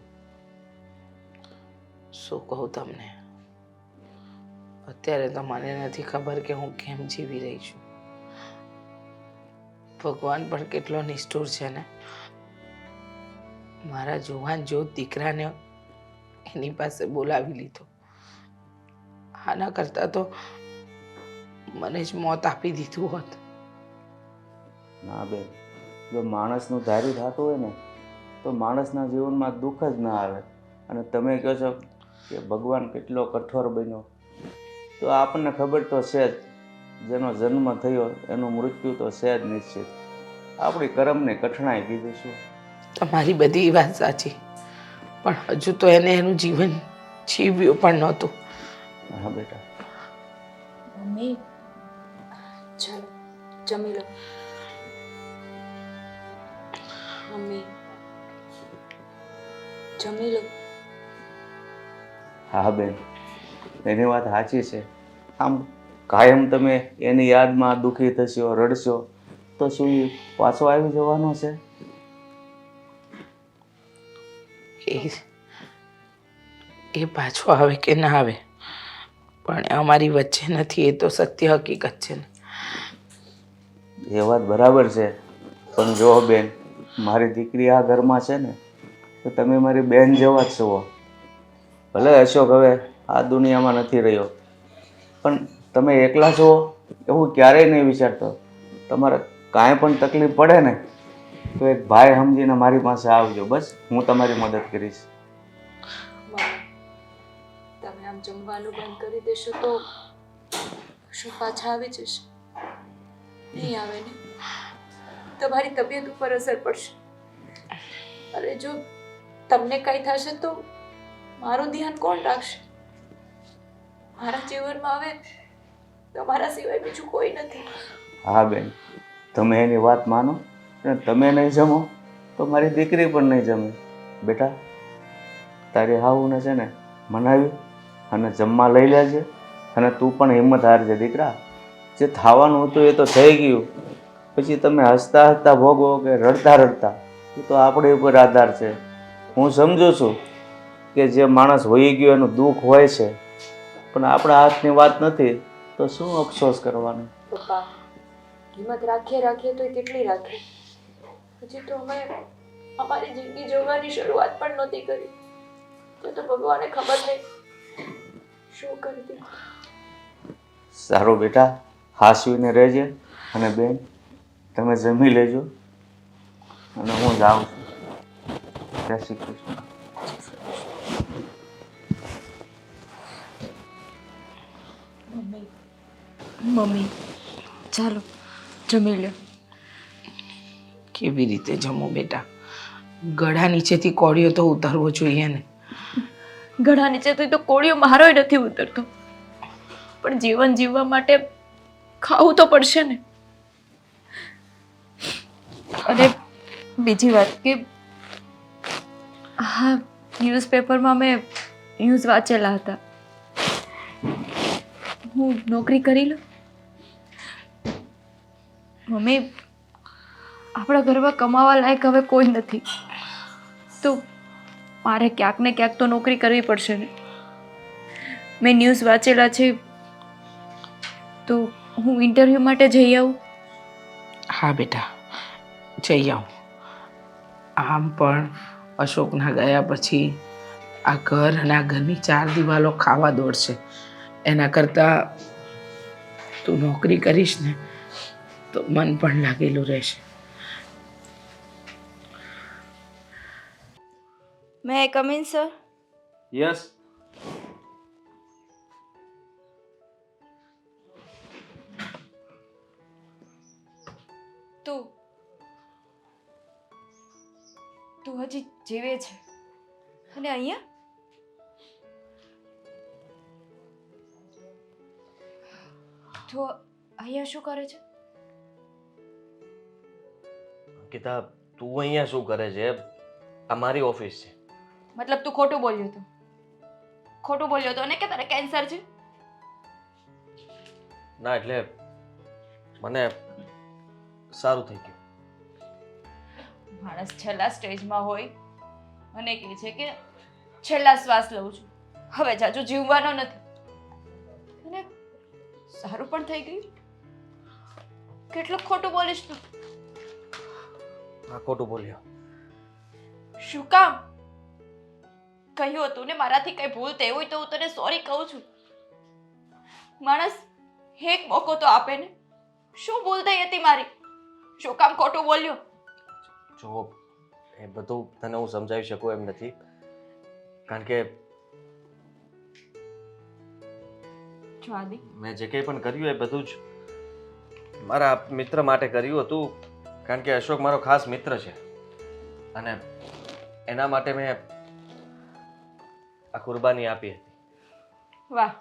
શું કહું તમને, અત્યારે તો મને નથી ખબર કે હું કેમ જીવી રહી છું. ભગવાન પણ કેટલો નિષ્ઠુર છે ને, મારા જુવાન જોત દીકરાને એની પાસે બોલાવી લીધો. આના કરતાં તો મને જ મોત આપી દીધું હોત. ના બેન, જો માણસનું ધાર્યું થતું હોય ને તો માણસના જીવનમાં દુઃખ જ ના આવે. અને તમે કહો છો કે ભગવાન કેટલો કઠોર બન્યો, તો આપણને ખબર તો છે જ, જેનો જન્મ થયો એનું મૃત્યુ તો છે જ નિશ્ચિત. આપણી કરમની કઠણાઈ કીધું શું. તમારી બધી વાત સાચી, પણ હજુ તો એને એનું જીવન જીવ્યું પણ નહોતું. હા બેટા. મમ્મી, ચાલો જમી લો. મમ્મી, જમી લો. હા બેન, એની વાત સાચી છે. આમ કાયમ તમે એની યાદમાં દુઃખી થશો, રડશો, તો શું એ પાછો આવી જવાનો છે? એ પાછો આવે કે ના આવે, પણ અમારી વચ્ચે નથી, એ તો સત્ય હકીકત છે ને. એ વાત બરાબર છે, પણ જો બેન, મારી દીકરી આ ઘરમાં છે ને તો તમે મારી બેન જેવા જ છો. ભલે અશોક હવે આ દુનિયામાં નથી રહ્યો, પણ તમે એકલા છો એવું ક્યારેય નહીં વિચારતો. તમારે કાંઈ પણ તકલીફ પડે ને તો એક ભાઈ સમજીને મારી પાસે આવજો, બસ હું તમારી મદદ કરીશ. તમે આમ જમવાનું બંધ કરી દેશો તો શું પાછા આવી જશે? નહીં આવે ને, તમારી તબિયત ઉપર અસર પડશે. અરે જો તમને કંઈ થશે તો મારું ધ્યાન કોણ રાખશે? મારા જીવનમાં હવે તમારા સિવાય બીજું કોઈ નથી. હા બેન, તમે એની વાત માનો અને તમે નહીં જમો તો મારી દીકરી પણ નહીં જમે. બેટા, તારી હાવુને છે ને મનાવી અને જમવા લઈ લેજે, અને તું પણ હિંમત હારજે દીકરા. જે થવાનું હતું એ તો થઈ ગયું, પછી તમે હસતા હસતા ભોગવો કે રડતા રડતા એ તો આપણી ઉપર આધાર છે. હું સમજુ છું કે જે માણસ હોઈ ગયો એનું દુઃખ હોય છે, પણ આપણા હાથની વાત નથી તો શું અફસોસ કરવાનો? પપ્પા, હિંમત રાખીએ તો કેટલી રાખીએ? હજી તો અમે અમારી જિંદગી જોવાની શરૂઆત પણ નહોતી કરી, તો ભગવાને ખબર નહીં શું કરી દીધું. સારું બેટા, હાસવીને રહેજે. અને બેન, તમે જમી લેજો અને હું જાઉં છું. જય શ્રી કૃષ્ણ. મમ્મી, ચાલો જમી લો. કેવી રીતે જમું બેટા? ગળા નીચેથી કોળિયો તો ઉતરવો જોઈએ ને. ગળા નીચેથી તો કોળિયો મારોય નથી ઉતરતો, પણ જીવન જીવવા માટે ખાવું તો પડશે ને. અને બીજી વાત કે હા ન્યૂઝપેપરમાં મેં ન્યૂઝ વાંચેલા હતા. હું નોકરી કરી લઉં. મમ્મી આપણા ઘરમાં કમાવા લાયક હવે કોઈ નથી, તો મારે ક્યાંક ને ક્યાંક તો નોકરી કરવી પડશે ને. મેં ન્યૂઝ વાંચેલા છે તો હું ઇન્ટરવ્યૂ માટે જઈ આવું. હા બેટા, જઈ આવો. આમ પણ અશોકના ગયા પછી આ ઘર અને આ ઘરની 4 દિવાલો ખાવા દોડશે. એના કરતાં તું નોકરી કરીશ ને તો મન પણ લાગેલું રહેશે. મે આઈ કમ ઇન સર? યસ. તું તું હજી જીવે છે અને અહીંયા તું અહીંયા શું કરે છે? અંકિતા, તું અહીંયા શું કરે છે? આ મારી ઓફિસ છે. મતલબ તું ખોટું બોલ્યો હતો? ખોટું બોલ્યો હતો અને કે તારે કેન્સર છે? ના એટલે મને સારું થઈ ગયું. માણસ છેલ્લા સ્ટેજમાં હોય અને કહે છે કે છેલ્લા શ્વાસ લઉં છું, હવે જાજુ જીવવાનો નથી, અને સારું પણ થઈ ગયું. કેટલું ખોટું બોલીશ તું? આ ખોટું બોલ્યો. શું કામ? કહ્યું હતું ને મારાથી કઈ ભૂલ થઈ હોય તો હું તને સોરી કહું છું. માણસ એક મોકો તો આપે ને. શું ભૂલ થઈ હતી મારી? શું કામ ખોટું બોલ્યો? જો એ બધું તને હું સમજાવી શકું એમ નથી, કારણ કે જો આદિ, મેં જે કંઈ પણ કર્યું એ બધું જ મારા મિત્ર માટે કર્યું હતું, કારણ કે અશોક મારો ખાસ મિત્ર છે અને એના માટે મેં આ કુરબાની આપી હતી. વાહ,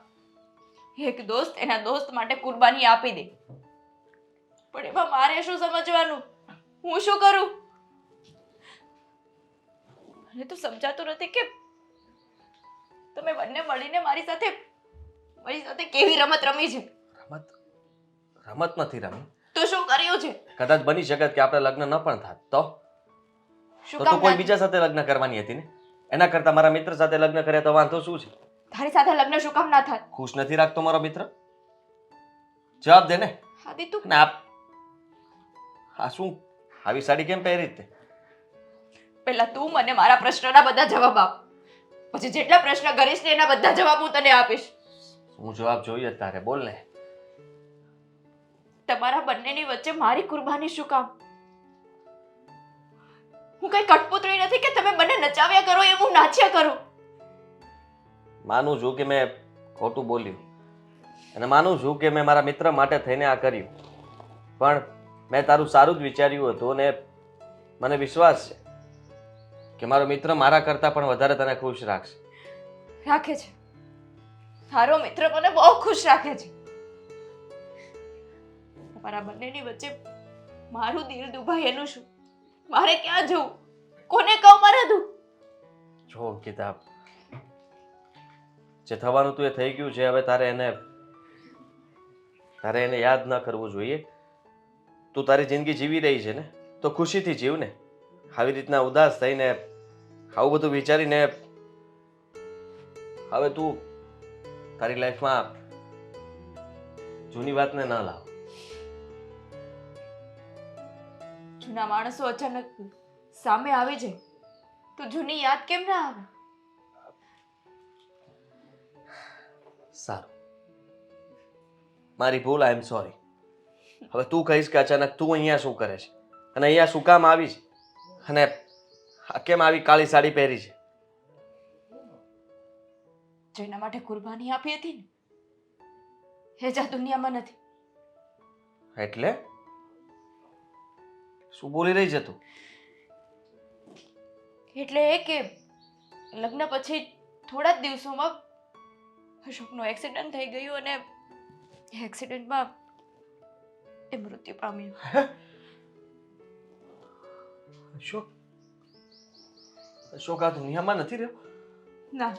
એક દોસ્ત એના દોસ્ત માટે કુરબાની આપી દે, પણ એમાં મારે શું સમજવાનું? હું શું કરું? મને તો સમજાતું નથી કે તમે બંને મળીને મારી સાથે કેવી રમત રમી છે. રમત રમત નથી રમી. તો શું કર્યું છે? કદાચ બની શકત કે આપણે લગ્ન ન પણ થાત તો શું તો કામ તું કોઈ ના? બીજા સાથે લગ્ન કરવાની હતી ને. એના કરતા મારા મિત્ર સાથે લગ્ન કર્યા તો વાંધો શું છે? તારી સાથે લગ્ન શું કામ ના થાય? ખુશ નથી રાખતો મારો મિત્ર? જવાબ દે ને. આદિ તું ને આ શું આવી સાડી કેમ પહેરી તે? પહેલા તું મને મારા પ્રશ્નના બધા જવાબ આપ, પછી જેટલા પ્રશ્ન કરીશ ને એના બધા જવાબ હું તને આપીશ. હું જવાબ જોઈએ જ તારે, બોલ ને. તમારા બંનેની વચ્ચે મારી કુરબાની શું કામ? હું કઈ કઠપુતળી નથી કે તમે બંને નચાવ્યા કરો એમ હું નાચ્યા કરું. માનું છું કે મેં ખોટું બોલ્યું અને માનું છું કે મેં મારા મિત્ર માટે થઈને આ કર્યું, પણ મેં તારું સારું જ વિચાર્યું હતું અને મને વિશ્વાસ છે કે મારો મિત્ર મારા કરતાં પણ વધારે તને ખુશ રાખશે. રાખે છે. તારો મિત્ર મને બહુ ખુશ રાખે છે. તમારા બંનેની વચ્ચે મારું દિલ દુભાય એનું શું? મારે ક્યાં જવું? કોને કહું મારા દુઃખ? જો અંકિતા, જે થવાનું હતું એ થઈ ગયું છે. હવે તારે એને યાદ ન કરવું જોઈએ. તું તારી જિંદગી જીવી રહી છે ને, તો ખુશીથી જીવ ને. આવી રીતના ઉદાસ થઈને આવું બધું વિચારીને હવે તું તારી લાઈફમાં જૂની વાતને ન લાવ. જૂના માણસો અચાનક સામે આવી જાય તો જૂની યાદ કેમ ના આવે? સારું, મારી ભૂલ, આઈ એમ સોરી. હવે તું કહીશ કે અચાનક તું અહીંયા શું કરે છે અને અહીંયા શું કામ આવી છે અને કેમ આવી કાળી સાડી પહેરી છે? જેના માટે કુરબાની આપી હતી ને એ જ આ દુનિયામાં નથી. એટલે શું બોલી રહી છે તું? એટલે એ કે લગ્ન પછી થોડા જ દિવસોમાં અશોકનું એક્સિડન્ટ થઈ ગયું અને એ એક્સિડન્ટમાં એ મૃત્યુ પામ્યું. અશોક અશોક આ દુનિયામાં નથી રહ્યો. ના,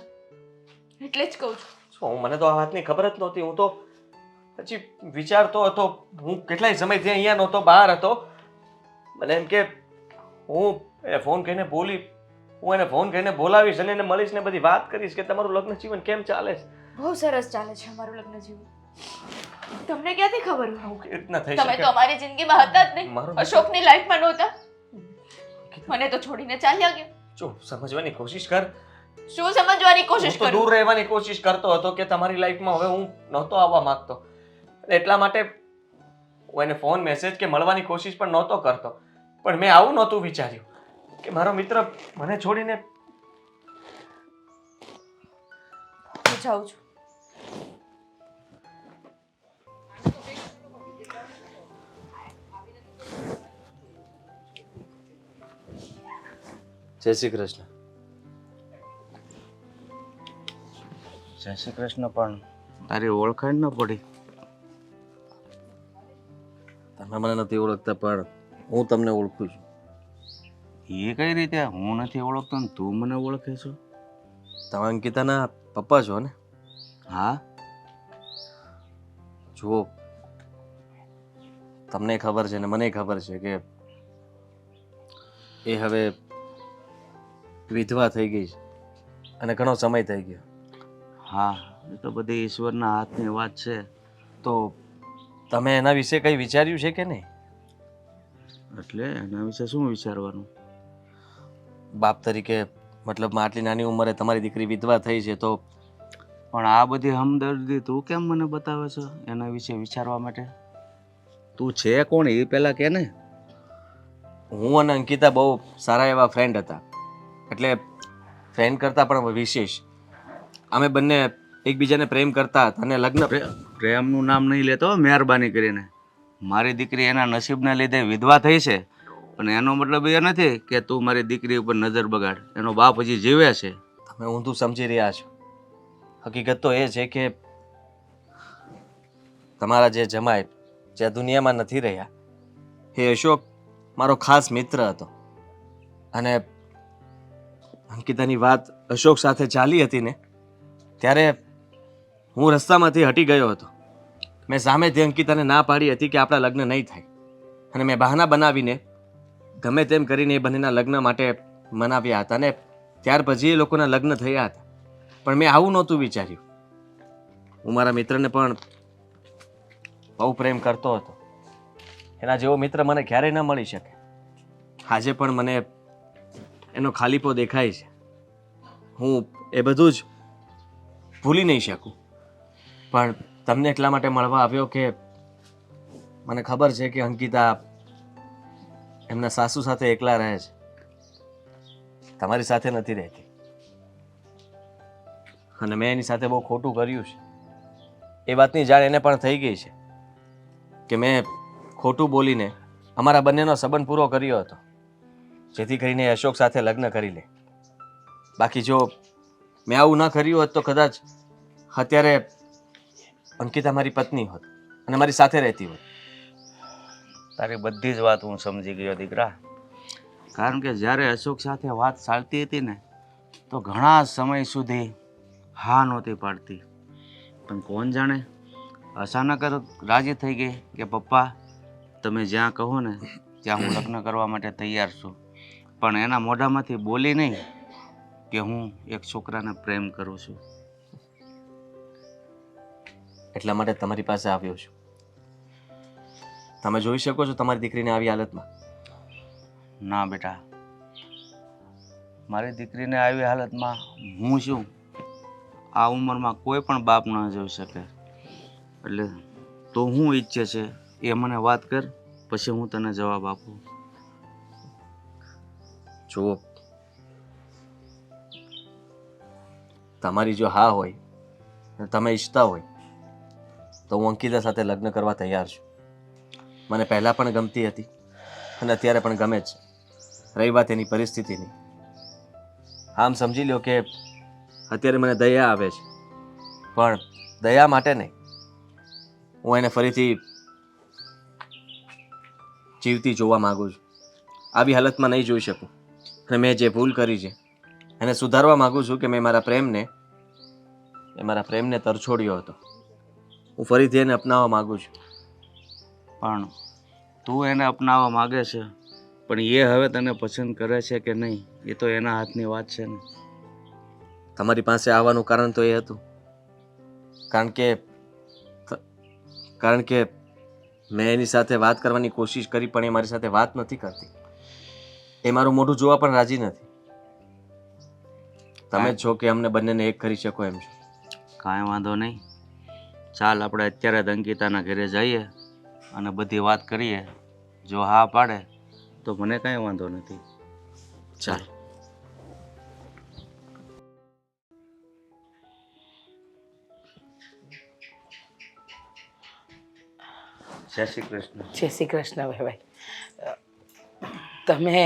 એટલે જ કહું છું. શું મને તો આ વાતની ખબર જ નહોતી. હું તો હજી વિચારતો હતો. હું કેટલાય સમયથી અહીંયા નહોતો, બહાર હતો. મને એમ કે હું એને ફોન કરીને બોલાવીશ અને એને મળીશ ને બધી વાત કરીશ કે તમારું લગ્ન જીવન કેમ ચાલે છે. બહુ સરસ ચાલે છે અમારું લગ્ન જીવન. તમને ક્યાંથી ખબર હોય? આવું કેવી રીતના થઈ તમે શકે? તો અમારી જિંદગીમાં હતા જ નહીં. મારો અશોકની લાઈફમાં નહોતા. મને તો છોડીને ચાલ્યા ગયા. જો સમજવાની કોશિશ કર. શું સમજવાની કોશિશ હું તો કરું? દૂર રહેવાની કોશિશ કરતો હતો કે તમારી લાઈફમાં હવે હું નહોતો આવવા માંગતો. એટલા માટે હું એને ફોન મેસેજ કે મળવાની કોશિશ પણ નહોતો કરતો. પણ મેં આવું નહોતું વિચાર્યું કે મારો મિત્ર મને છોડીને. હું જાઉં છું. જય શ્રી કૃષ્ણ. જય શ્રી કૃષ્ણ. પણ તારી ઓળખાણ ન પડી. તમે મને નથી ઓળખતા પણ હું તમને ઓળખું છું. એ કઈ રીતે? હું નથી ઓળખતો ને તું મને ઓળખે છો? તમે અંકિતાના પપ્પા છો ને? હા. જુઓ, તમને ખબર છે ને મને ખબર છે કે એ હવે વિધવા થઈ ગઈ છે અને ઘણો સમય થઈ ગયો. હા, એ તો બધી ઈશ્વરના હાથની વાત છે. તો તમે એના વિશે કંઈ વિચાર્યું છે કે નહીં? એટલે એના વિશે શું વિચારવાનું? બાપ તરીકે મતલબ આટલી નાની ઉંમરે તમારી દીકરી વિધવા થઈ છે તો પણ આ બધી હમદર્દી તું કેમ મને બતાવે છે એના વિશે વિચારવા માટે? તું છે કોણ એ પહેલા કે ને. હું અને અંકિતા બહુ સારા એવા ફ્રેન્ડ હતા. એટલે ફ્રેન્ડ કરતાં પણ વિશેષ અમે બંને એકબીજાને પ્રેમ કરતા હતા અને લગ્ન. પ્રેમનું નામ નહીં લેતો મહેરબાની કરીને. મારી દીકરી એના નસીબના લીધે વિધવા થઈ છે પણ એનો મતલબ એ નથી કે તું મારી દીકરી ઉપર નજર બગાડ. એનો બાપ હજી જીવે છે. તમે ઊંધું સમજી રહ્યા છો. હકીકત તો એ છે કે તમારા જે જમાઈ જે આ દુનિયામાં નથી રહ્યા એ અશોક મારો ખાસ મિત્ર હતો. અને અંકિતાની વાત અશોક સાથે ચાલી હતી ને ત્યારે હું રસ્તામાંથી હટી ગયો હતો. મેં સામેથી અંકિતાને ના પાડી હતી કે આપણા લગ્ન નહીં થાય અને મેં બહાના બનાવીને ગમે તેમ કરીને એ બંનેના લગ્ન માટે મનાવ્યા હતા અને ત્યાર પછી એ લોકોના લગ્ન થયા હતા. પણ મેં આવું નહોતું વિચાર્યું. હું મારા મિત્રને પણ બહુ પ્રેમ કરતો હતો. એના જેવો મિત્ર મને ક્યારેય ન મળી શકે. આજે પણ મને એનો ખાલીપો દેખાય છે. હું એ બધું જ ભૂલી નહીં શકું. પણ તમને એટલા માટે મળવા આવ્યો કે મને ખબર છે કે અંકિતા એમના સાસુ સાથે એકલા રહે છે, તમારી સાથે નથી રહેતી. અને મેં એની સાથે બહુ ખોટું કર્યું છે. એ વાતની જાણ એને પણ થઈ ગઈ છે કે મેં ખોટું બોલીને અમારા બંનેનો સંબંધ પૂરો કર્યો હતો જેથી કરીને એ અશોક સાથે લગ્ન કરી લે. બાકી જો મેં આવું ન કર્યું હોત તો કદાચ અત્યારે અંકિતા મારી પત્ની હોત અને મારી સાથે રહેતી હોત. તારી બધી જ વાત હું સમજી ગયો દીકરા. કારણ કે જ્યારે અશોક સાથે વાત ચાલતી હતી ને તો ઘણા સમય સુધી હા નહોતી પાડતી. પણ કોણ જાણે અચાનક જ રાજી થઈ ગઈ કે પપ્પા તમે જ્યાં કહો ને ત્યાં હું લગ્ન કરવા માટે તૈયાર છું. પણ એના મોઢામાંથી બોલી નહીં કે હું એક છોકરાને પ્રેમ કરું છું. એટલા માટે તમારી પાસે આવ્યો છું. તમે જોઈ શકો છો તમારી દીકરીને આવી હાલતમાં? ના બેટા, મારી દીકરીને આવી હાલતમાં હું શું આ ઉંમરમાં કોઈ પણ બાપ ન જોઈ શકે. એટલે તો હું ઈચ્છે છે એ મને વાત કર, પછી હું તને જવાબ આપું. જુઓ, તમારી જો હા હોય અને તમે ઈચ્છતા હોય તો હું અંકિતા સાથે લગ્ન કરવા તૈયાર છું. મને પહેલાં પણ ગમતી હતી અને અત્યારે પણ ગમે જ છે. રહી વાત એની પરિસ્થિતિની, આમ સમજી લો કે અત્યારે મને દયા આવે છે પણ દયા માટે નહીં, હું એને ફરીથી જીવતી જોવા માંગુ છું. આવી હાલતમાં નહીં જોઈ શકું. અને મેં જે ભૂલ કરી છે એને સુધારવા માગું છું કે મેં મારા પ્રેમને તરછોડ્યો હતો. હું ફરીથી એને અપનાવવા માગું છું. પણ તું એને અપનાવવા માગે છે, પણ એ હવે તને પસંદ કરે છે કે નહીં એ તો એના હાથની વાત છે ને. તમારી પાસે આવવાનું કારણ તો એ હતું કારણ કે મેં એની સાથે વાત કરવાની કોશિશ કરી પણ એ મારી સાથે વાત નથી કરતી. એ મારું મોઢું જોવા પણ રાજી નથી. તમે જ છો કે અમને બંનેને એક કરી શકો એમ છો. કાંઈ વાંધો નહીં, ચાલ આપણે અત્યારે જ અંકિતાના ઘરે જઈએ અને બધી વાત કરીએ. જો હા પાડે તો મને કાંઈ વાંધો નથી. ચાલ. જય શ્રી કૃષ્ણ. જય શ્રી કૃષ્ણ ભાઈ. તમે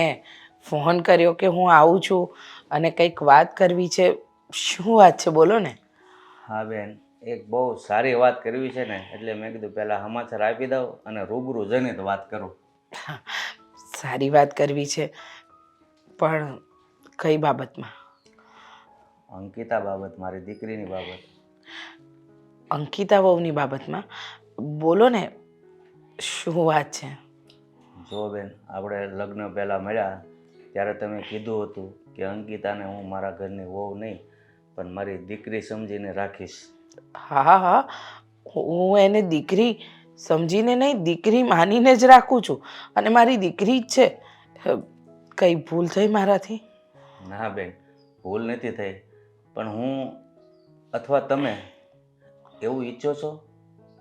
ફોન કર્યો કે હું આવું છું અને કંઈક વાત કરવી છે? શું વાત છે, બોલો ને. હા બેન, એક બહુ સારી વાત કરવી છે ને, એટલે મેં કીધું પહેલાં સમાચાર આપી દઉં અને રૂબરૂ જઈને તો વાત કરું. સારી વાત કરવી છે, પણ કઈ બાબતમાં? અંકિતા બાબત, મારી દીકરીની બાબત. અંકિતા વહુની બાબતમાં? બોલો ને, શું વાત છે? જો બેન, આપણે લગ્ન પહેલાં મળ્યા ત્યારે તમે કીધું હતું કે અંકિતાને હું મારા ઘરની વહુ નહીં પણ મારી દીકરી સમજીને રાખીશ. હા હા, હું એને દીકરી સમજીને નહીં, દીકરી માનીને જ રાખું છું અને મારી દીકરી જ છે. કઈ ભૂલ થઈ મારાથી? ના બેન, ભૂલ નથી થઈ, પણ હું અથવા તમે એવું ઈચ્છો છો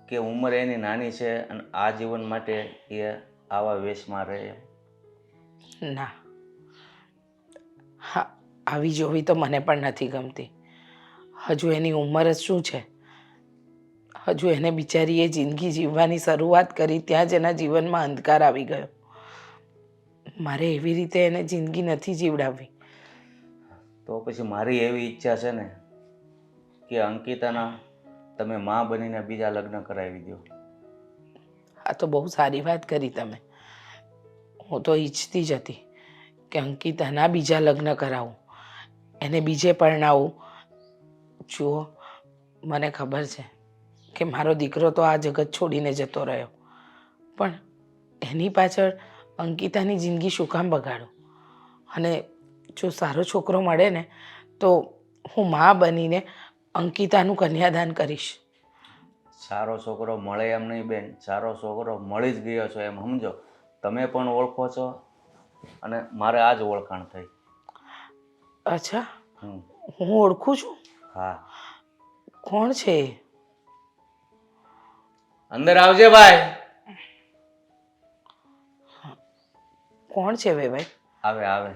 કે ઉંમર એની નાની છે અને આ જીવન માટે એ આવા વેશમાં રહે? ના, હા, આવી જોવી તો મને પણ નથી ગમતી. હજુ એની ઉંમર જ શું છે? હજુ એને બિચારીએ જિંદગી જીવવાની શરૂઆત કરી ત્યાં જ એના જીવનમાં અંધકાર આવી ગયો. મારે એવી રીતે એને જિંદગી નથી જીવડાવવી. તો પછી મારી એવી ઈચ્છા છે ને કે અંકિતાના તમે માં બનીને બીજા લગ્ન કરાવી દો. આ તો બહુ સારી વાત કરી તમે. હું તો ઈચ્છતી જ હતી કે અંકિતાના બીજા લગ્ન કરાવું, એને બીજે પરણાવું. જુઓ, મને ખબર છે કે મારો દીકરો તો આ જગત છોડીને જતો રહ્યો, પણ એની પાછળ અંકિતાની જિંદગી શું કામ બગાડું? અને જો સારો છોકરો મળે ને તો હું મા બનીને અંકિતાનું કન્યાદાન કરીશ. સારો છોકરો મળે એમ નહીં બેન, સારો છોકરો મળી જ ગયો છો એમ સમજો. તમે પણ ઓળખો છો અને મારે આ જ ઓળખાણ થઈ. અચ્છા, હું ઓળખું છું? હા. કોણ છે એ? અંદર આવજે ભાઈ. કોણ છે ભાઈ? આવે આવે.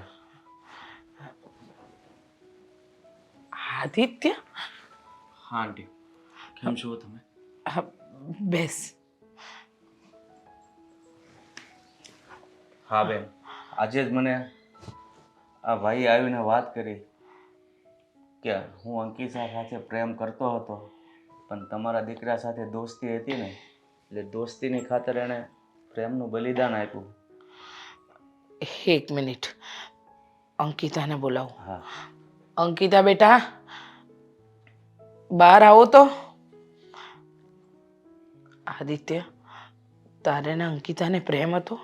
આદિત્ય? હા આંટી, કેમ છો તમે? હા, બેસ. હા બેન, આજે જ મને આ ભાઈ આવીને વાત કરી કે હું અંકિતા સાથે પ્રેમ કરતો હતો પણ તમારા દીકરા સાથે દોસ્તી હતી ને એટલે દોસ્તીની ખાતર એણે પ્રેમનું બલિદાન આપ્યું. એક મિનિટ, અંકિતાને બોલાવો. હા. અંકિતા બેટા, બહાર આવો તો. આદિત્ય, તારે ને અંકિતાને પ્રેમ હતો?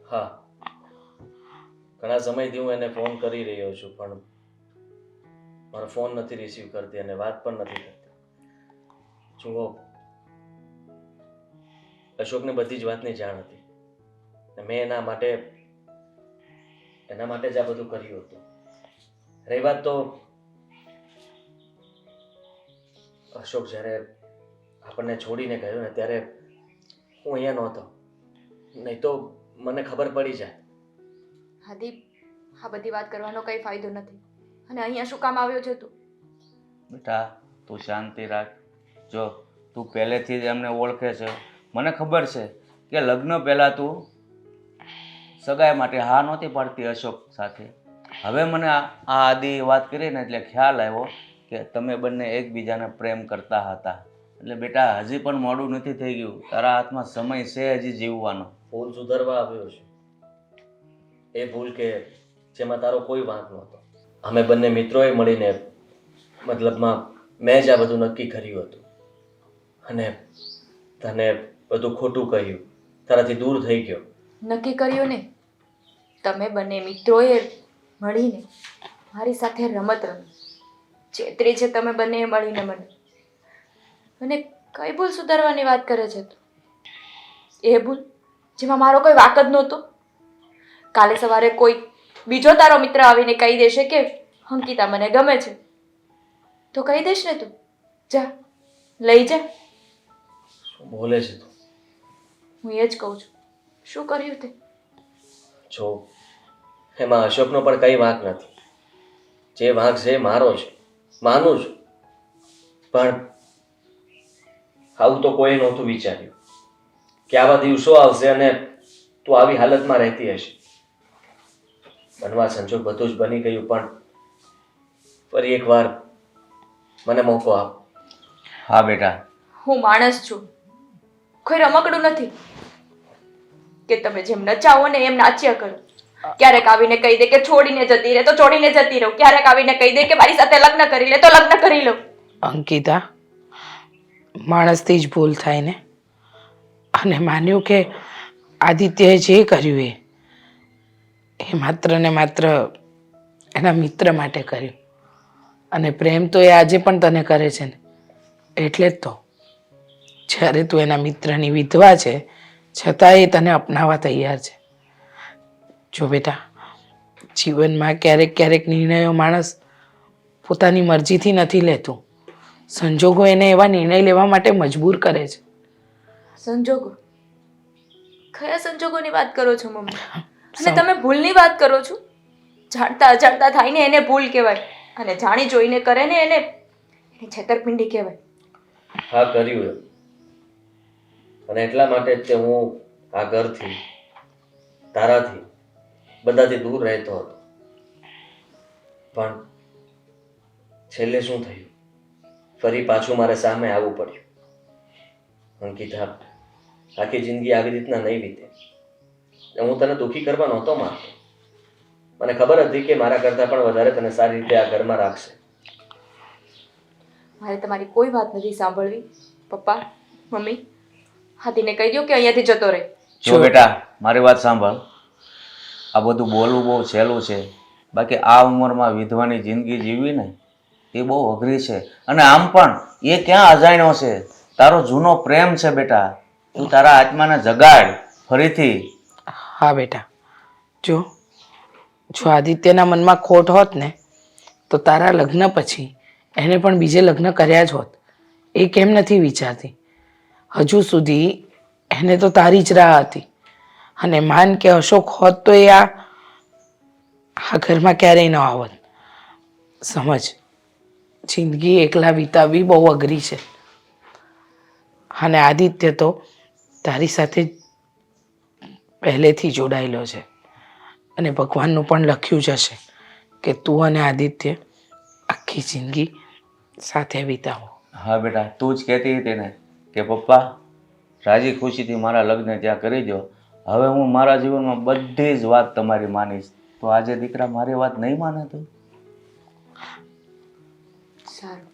હા, ઘણા સમયથી હું એને ફોન કરી રહ્યો છું પણ મારો ફોન નથી રિસીવ કરતી અને વાત પણ નથી કરતી. જુઓ, અશોકને બધી જ વાતની જાણ હતી. મેં એના માટે જ આ બધું કર્યું હતું. રહી વાત તો અશોક જ્યારે આપણને છોડીને ગયો ને ત્યારે હું અહીંયા નહોતો, નહીં તો મને ખબર પડી જાય. હાદીપ, આ બધી વાત કરવાનો કઈ ફાયદો નથી. અને અહીંયા શું કામ આવ્યો છે તું? બેટા તું શાંતિ રાખ. જો તું પહેલેથી જ એમને ઓળખે છે, મને ખબર છે કે લગ્ન પહેલાં તું સગાઈ માટે હા નહોતી પાડતી અશોક સાથે. હવે મને આ આદિ વાત કરીને એટલે ખ્યાલ આવ્યો કે તમે બંને એકબીજાને પ્રેમ કરતા હતા. એટલે બેટા હજી પણ મોડું નથી થઈ ગયું. તારા હાથમાં સમય છે હજી જીવવાનો. ભૂલ સુધારવા આવ્યો છે. એ ભૂલ કે જેમાં તારો કોઈ વાંક નહોતો. અમે બંને મિત્રોએ મળીને મતલબમાં મેં જ આ બધું નક્કી કર્યું હતું અને તને બધું ખોટું કહ્યું, તારાથી દૂર થઈ ગયો. નક્કી કર્યું ને, તમે બંને મિત્રોએ મળીને મારી સાથે રમત રમી. છેતરી છે તમે બંનેએ મળીને મને. અને કઈ ભૂલ સુધારવાની વાત કરે છે તું? એ ભૂલ જેમાં મારો કોઈ વાક જ નહોતો. કાલે સવારે કોઈ બીજો તારો મિત્ર આવીને કહી દેશે કે અંકિતા મને ગમે છે, તો કહી દેશ ને તું? જા, લઈ જા. શું બોલે છે તું? હું એ જ કહું છું, શું કર્યું તે? જો એમાં અશોકનો પણ કંઈ વાંક નથી. જે વાંક છે એ મારો છે, માનું છું. પણ આવું તો કોઈ નહોતું વિચાર્યું કે આવા દિવસો આવશે અને તું આવી હાલતમાં રહેતી હશે. બનવા સંજોગ બધું જ બની ગયું, પણ ફરી એકવાર મને મોકો આપ. હા બેટા. હું માણસ છું, કોઈ રમકડું નથી કે તમે જેમ નચાવો ને એમ નાચ્યા કરો. ક્યારેક આવીને કહી દે કે છોડીને જતી રહે તો છોડીને જતી રહું. ક્યારેક આવીને કહી દે કે મારી સાથે લગ્ન કરી લે તો લગ્ન કરી લઉં. અંકિતા, માણસથી જ ભૂલ થાય ને. અને માન્યું કે આદિત્યએ જે કર્યું એ માત્ર ને માત્ર એના મિત્ર માટે કર્યું. અને પ્રેમ તો એ આજે પણ તને કરે છે ને. એટલે જ તો જ્યારે તું એના મિત્રની વિધવા છે છતાં એ તને અપનાવવા તૈયાર છે. જો બેટા, જીવનમાં ક્યારેક ક્યારેક નિર્ણયો માણસ પોતાની મરજીથી નથી લેતું. સંજોગો એને એવા નિર્ણય લેવા માટે મજબૂર કરે છે. સંજોગો? કયા સંજોગોની વાત કરો છો મમ્મી? અને તમે ભૂલની વાત કરો છો? જાણતા અજાણતા થાય ને એને ભૂલ કહેવાય, અને જાણી જોઈને કરે ને એને છેતરપિંડી કહેવાય. હા, કર્યું એમ. અને એટલા માટે જ તે હું આ ઘરથી, તારાથી, બધાથી દૂર રહેતો હતો. પણ છેલ્લે શું થયું? ફરી પાછું મારે સામે આવવું પડ્યું. અંકિતા, આખી જિંદગી આવી રીતના નહીં વીતે. હું તને દુઃખી કરવા નહોતો માંગતો. મને ખબર હતી કે મારા કરતાં પણ વધારે તને સારી રીતે આ ઘરમાં રાખશે. મારે તમારી કોઈ વાત નથી સાંભળવી. પપ્પા, મમ્મી, હાથીને કહી દો કે અહીંયાથી જતો રહે. જો બેટા, મારી વાત સાંભળ. આ બધું બોલવું બહુ સહેલું છે, બાકી આ ઉંમરમાં વિધવાની જિંદગી જીવવી ને એ બહુ અઘરી છે. અને આમ પણ એ ક્યાં અજાણ્યો છે? તારો જૂનો પ્રેમ છે બેટા. તું તારા આત્માને જગાડ ફરીથી. હા બેટા, જો આદિત્યના મનમાં ખોટ હોત ને તો તારા લગ્ન પછી એને પણ બીજે લગ્ન કર્યા જ હોત. એ કેમ નથી વિચારતી? હજુ સુધી એને તો તારી જ રાહ હતી. અને માન કે અશોક હોત તો એ આ ઘરમાં ક્યારેય ન આવત. સમજ, જિંદગી એકલા વિતાવવી બહુ અઘરી છે. અને આદિત્ય તો તારી સાથે પહેલેથી જોડાયેલો છે. અને ભગવાનનું પણ લખ્યું જ હશે કે તું અને આદિત્ય આખી જિંદગી સાથે વિતાવો. હા બેટા, તું જ કહેતી હતી ને કે પપ્પા રાજી ખુશીથી મારા લગ્ન ત્યાં કરી દો. હવે હું મારા જીવનમાં બધી જ વાત તમારી માનીશ. તો આજે દીકરા મારી વાત નહીં માને તું? સારું.